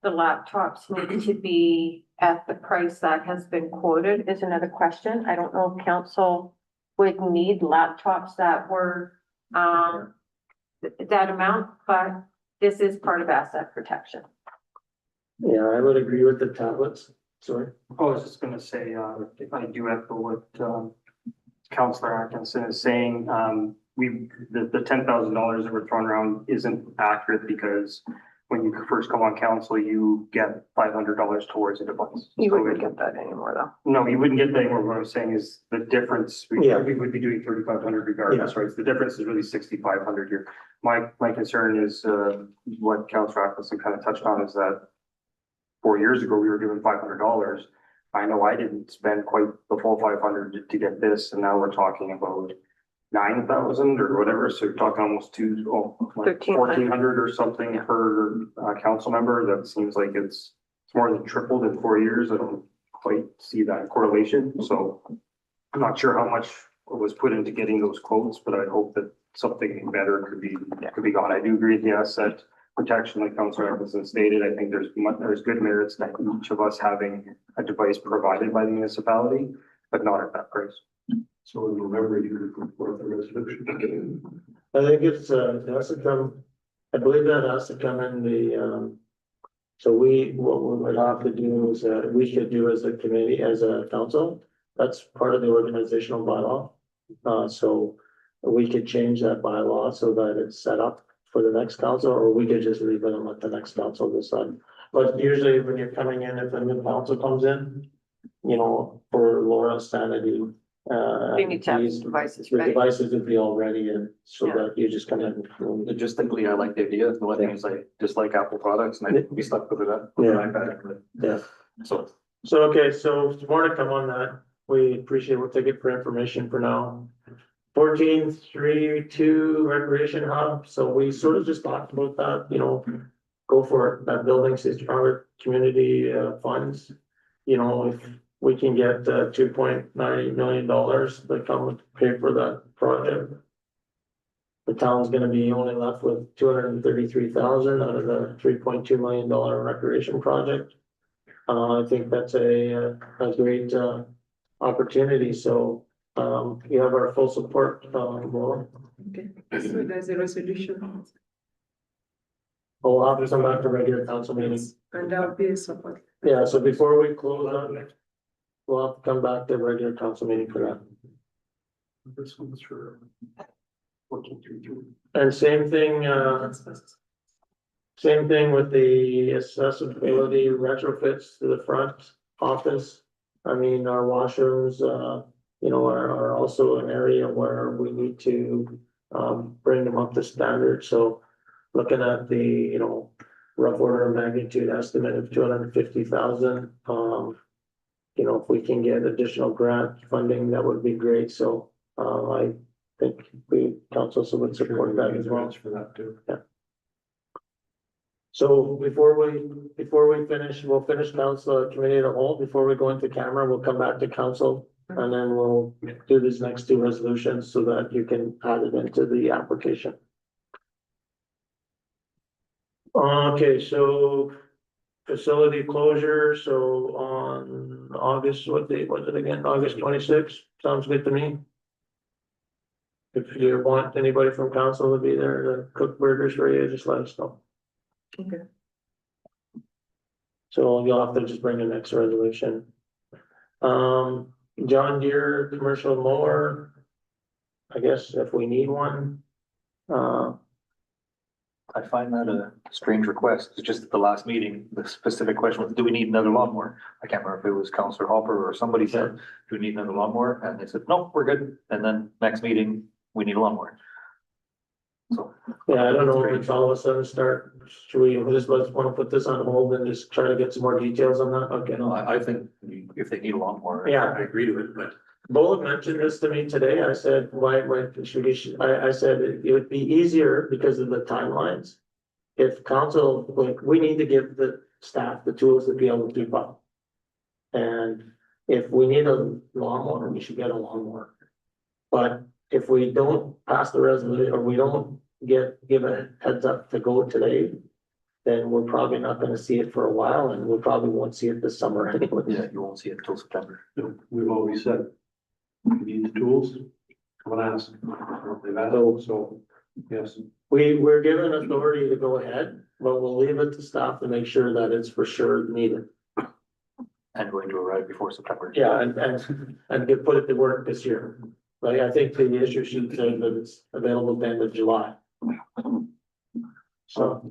the laptops need to be at the price that has been quoted is another question. I don't know if council would need laptops that were, that amount, but this is part of asset protection. Yeah, I would agree with the tablets, sorry. I was just gonna say, if I do echo what, Councillor Atkinson is saying, the $10,000 that we're throwing around isn't accurate, because when you first come on council, you get $500 towards a device. You So wouldn't get that anymore though. No, you wouldn't get that anymore. What I'm saying is the difference, Yeah. we would be doing 3,500 regardless, right? The difference is really 6,500 here. My concern is, what Councillor Atkinson kind of touched on, is that 4 years ago, we were doing $500. I know I didn't spend quite the full 500 to get this, and now we're talking about 9,000 or whatever, so you're talking almost like 1,400 or something per council member. That seems like it's more than tripled in 4 years. I don't quite see that correlation, so I'm not sure how much was put into getting those quotes, but I hope that something better could be got. I do agree with the asset protection, like Councilor Everson stated. I think there's good merits to each of us having a device provided by the municipality, but not at that price. So in November, you could put forth a resolution. I think it has to come, I believe that has to come in the, so what we would have to do is, we should do as a committee, as a council, that's part of the organizational bylaw. So we could change that bylaw so that it's set up for the next council, or we could just leave it and let the next council decide. But usually when you're coming in, if a new council comes in, you know, for Laura's sanity, You need to have these- devices the ready. devices would be all ready, and so Yeah. that you just kind of. Logistically, I like the idea. The one thing is I dislike Apple products and I'd be stuck with it. Yeah. Yeah. So So, okay, so more to come on that. We appreciate, we'll take it for information for now. 14.3.2 recreation hub, so we sort of just talked about that, you know, go for it, that building is our community funds. You know, if we can get $2.9 million to come pay for that project. The town's gonna be only left with $233,000 out of the $3.2 million recreation project. I think that's a great opportunity, so you have our full support, Laura. Okay, so there's a resolution We'll have to come back to regular council meetings. and there'll be a support. Yeah, so before we close on it, we'll have to come back to regular council meeting for that. This one's for 14.3.2. And same thing, same thing with the accessibility retrofits to the front office. I mean, our washrooms, you know, are also an area where we need to, bring them up to standard, so. Looking at the, you know, rough order of magnitude estimate of 250,000, you know, if we can get additional grant funding, that would be great, so, I think council would support that as well. For that too. So before we finish, we'll finish council committee of the whole, before we go into camera, we'll come back to council. And then we'll do these next two resolutions so that you can add it into the application. Okay, so facility closure, so on August, what date was it again? August 26th, sounds good to me. If you want anybody from council to be there to cook burgers for you, just let us know. Okay. So you'll have to just bring the next resolution. John Deere commercial mower. I guess if we need one. I find that a strange request. It's just at the last meeting, the specific question was, do we need another lawnmower? I can't remember if it was Councilor Hopper or somebody said, do we need another lawnmower? And they said, no, we're good. And then next meeting, we need a lawnmower. So. Yeah, I don't know, if all of a sudden start, should we just want to put this on hold and just try to get some more details on that? Okay. No, I think if they need a lawnmower. Yeah. I agree to it, but. Bullet mentioned this to me today. I said, why should we, I said it would be easier because of the timelines. If council, like, we need to give the staff the tools to be able to keep up. And if we need a lawnmower, we should get a lawnmower. But if we don't pass the resolution, or we don't give a heads up to go today, then we're probably not gonna see it for a while, and we probably won't see it this summer anyway. Yeah, you won't see it until September. We've always said, if you need the tools, come and ask. They've asked, so, yes. We're given authority to go ahead, but we'll leave it to staff to make sure that it's for sure needed. And going to arrive before September. Yeah, and get put it to work this year. Like, I think the issue should say that it's available at the end of July. So,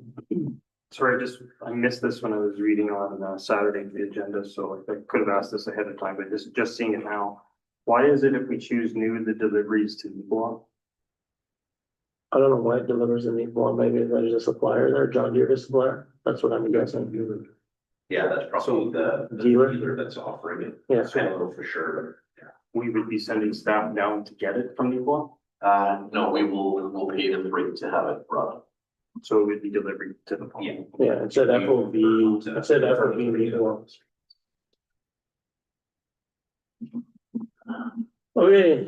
Sorry, I missed this when I was reading on Saturday the agenda, so I could have asked this ahead of time, but just seeing it now. Why is it if we choose new, the deliveries to Newblock? I don't know why it delivers a meatball, maybe there's a supplier there, John Deere is a supplier, that's what I'm guessing. Yeah, that's probably the Dealer? that's offering it. Yeah. I don't know for sure. We would be sending staff down to get it from Newport, No, we'll pay them rate to have it brought. so it would be delivered to the. home. Yeah. Yeah, it said FOB, it said FOB before. Okay,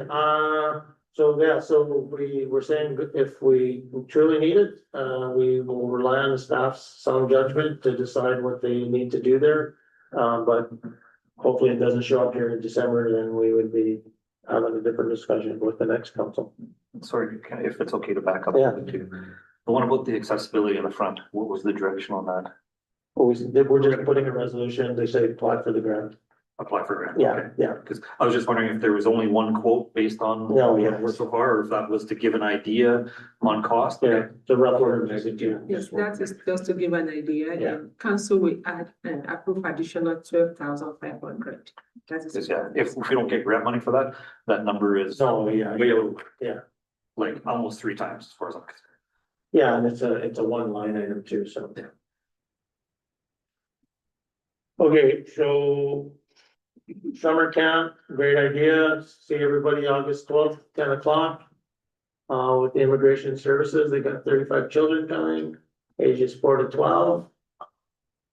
so yeah, so we were saying if we truly need it, we will rely on the staff's sound judgment to decide what they need to do there. But hopefully it doesn't show up here in December, then we would be having a different discussion with the next council. Sorry, if it's okay to back up. Yeah. To the one about the accessibility in the front, what was the direction on that? We're just putting a resolution, they say apply for the grant. Apply for grant? Yeah, Okay. yeah. Because I was just wondering if there was only one quote based on. No, what yeah. we're so far, or if that was to give an idea on cost. Yeah, the rough order of magnitude. Yes, that is just to give an idea, Yeah. and council will add and approve additional 12,500. That is. Because, yeah, if we don't get grant money for that, that number is. No, yeah, way over. yeah. Like almost 3 times as far as I'm concerned. Yeah, and it's a one line item too, so. Okay, so summer camp, great idea. See everybody August 12th, 10 o'clock. With the immigration services, they got 35 children coming, ages 4 to 12.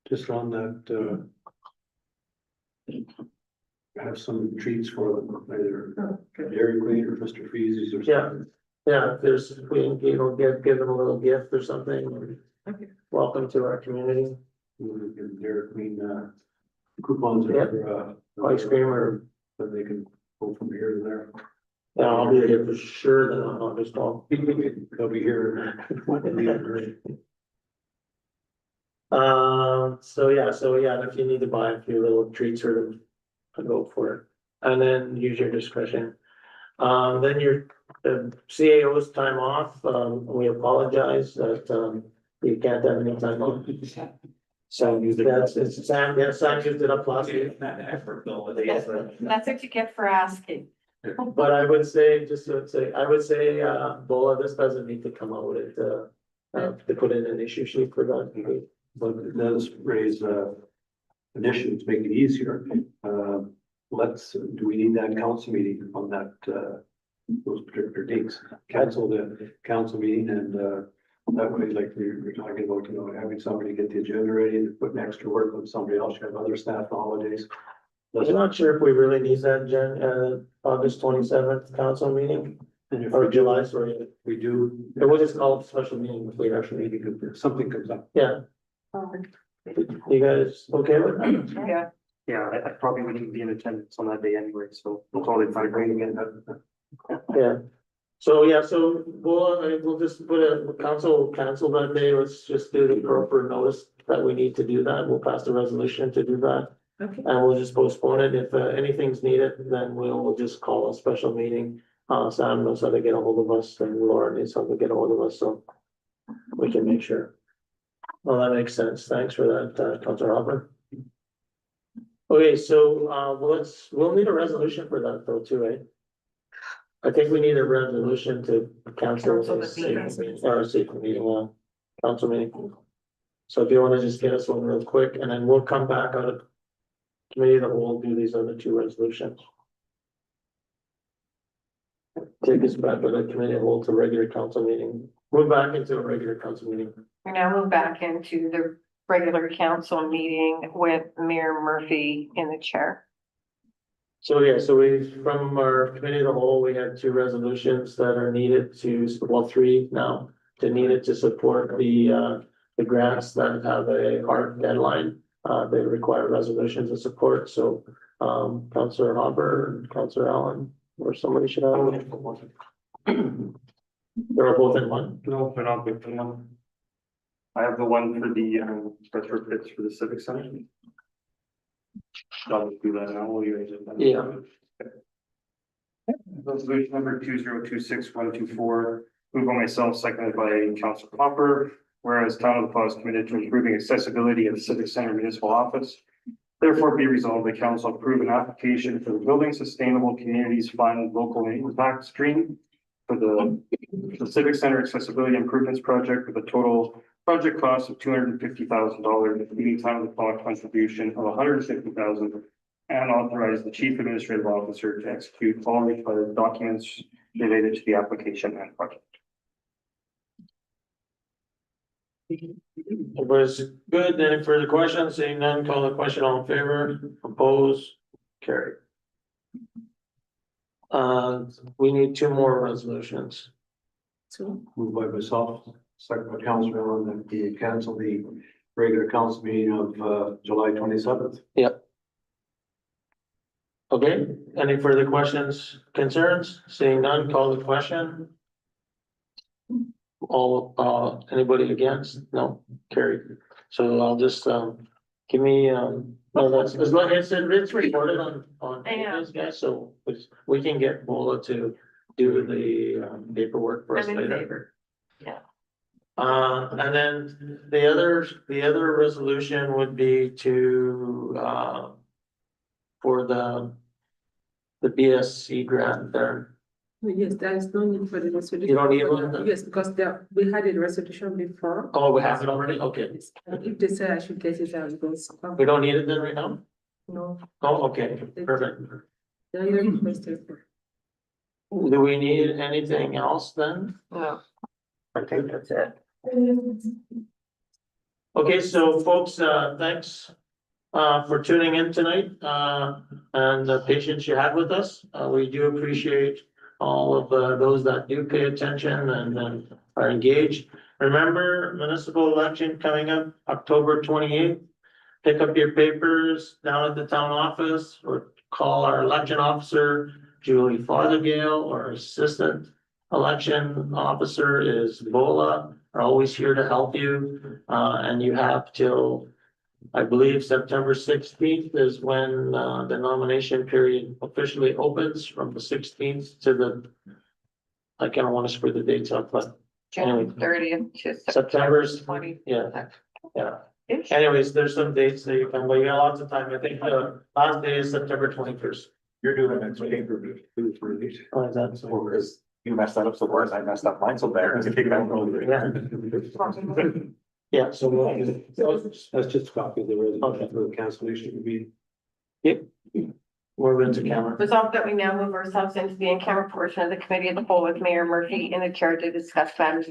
Just on that, have some treats for them, either Dairy Queen or Mr. Freeze's or Yeah. something. Yeah, if there's, if we, give them a little gift or something, or Okay. welcome to our community, Dairy Queen, coupons Yeah. or, ice cream or, that they can go from here to there. yeah, I'll be here for sure then on August 12th. They'll be here. So yeah, if you need to buy a few little treats for them, I'll go for it. And then use your discretion. Then your, the CAO's time off, we apologize that, you can't have any time off. So that's, it's Sam, yeah, Sam used it up last week. That's what you get for asking. But I would say, just to say, I would say, Bola, this doesn't need to come out with, to put in an issue sheet for that. But it does raise, an issue to make it easier. Do we need that council meeting on that, those particular dates? Cancel the council meeting and, that way, like we're talking about, having somebody get the agenda ready and put extra work on somebody else, you have other staff holidays. I'm not sure if we really need that, August 27th council meeting, And if or July, sorry. we do, It was just called special meeting if we actually need to. if something comes up. Yeah, you guys okay with that? Yeah. Yeah, I probably wouldn't be in attendance on that day anyway, so we'll totally find bringing in. Yeah. So, yeah, so we'll just put a council cancel that day. Let's just do the proper notice that we need to do that. We'll pass the resolution to do that. Okay. And we'll just postpone it. If anything's needed, then we'll just call a special meeting. Sam knows how to get a hold of us and Laura needs how to get a hold of us, so we can make sure. Well, that makes sense. Thanks for that, Councilor Hopper. Okay, so, we'll need a resolution for that though, too, eh? I think we need a resolution to cancel Cancel the this meeting. secret meeting, council meeting. So if you wanna just get us one real quick, and then we'll come back out of committee of the whole, do these other two resolutions. Take us back to the committee of the whole to regular council meeting, move back into a regular council meeting. We now move back into the regular council meeting with Mayor Murphy in the chair. So, yeah, so from our committee of the whole, we had two resolutions that are needed to, well, three now, to needed to support the grants that have a hard deadline. They require resolutions of support, so, Councilor Hopper and Councilor Allen, or somebody should have one. They're all both in one. No, they're not big one. I have the one for the, retrofits for the civic center. I'll do that now, will you? Yeah. Resolution number 2026-124, moved by myself, seconded by Councilor Hopper. Whereas Town of the Paws is committed to improving accessibility of the Civic Center Municipal Office. Therefore be resolved, the council approve an application for the Building Sustainable Communities Fund Local Impact Stream for the Civic Center Accessibility Improvements Project with a total project cost of $250,000, including time of the clock contribution of $150,000, and authorize the chief administrative officer to execute all required documents related to the application and project. Everybody's good. Any further questions? Seeing none, call the question. All in favor, opposed, carried. We need two more resolutions. So, Moved by myself, second by Councillor Allen, that we cancel the regular council meeting of July 27th. Okay, any further questions, concerns? Seeing none, call the question. All, anybody against? No, carried. So I'll just, give me, no, that's, as long as it's recorded on Yeah. these guys, so we can get Bola to do the paperwork for us I'm in later. favor. Yeah. And then the other resolution would be to, for the BSC grant there. yes, there is no need for the resolution. You don't need one? Yes, because there, we had a resolution before. Oh, we have it already? Okay. Yes, and if they say I should get it, I will go. We don't need it then right now? No, Oh, okay, perfect. they are requested. Do we need anything else then? No. I think that's it. Okay, so folks, thanks for tuning in tonight, and the patience you had with us. We do appreciate all of those that do pay attention and are engaged. Remember, municipal election coming up October 28th. Pick up your papers down at the town office or call our election officer, Julie Fothergill, or assistant election officer is Bola, are always here to help you. And you have till, I believe, September 16th is when the nomination period officially opens, from the 16th to the, I kind of want to screw the dates up, but June 30th to September's, 20. yeah, yeah. Anyways, there's some dates that you can, well, you got lots of time. I think the last day is September 21st. You're doing it next week. For these. Oh, is that so? Because you messed that up so worse, I messed up mine so bad. Yeah, so we'll, That's just a copy of the Okay. resolution for the cancellation of the meeting. yep. We're into camera. Resolved that we now move ourselves into the in-camera portion of the committee of the whole with Mayor Murphy in the chair to discuss matters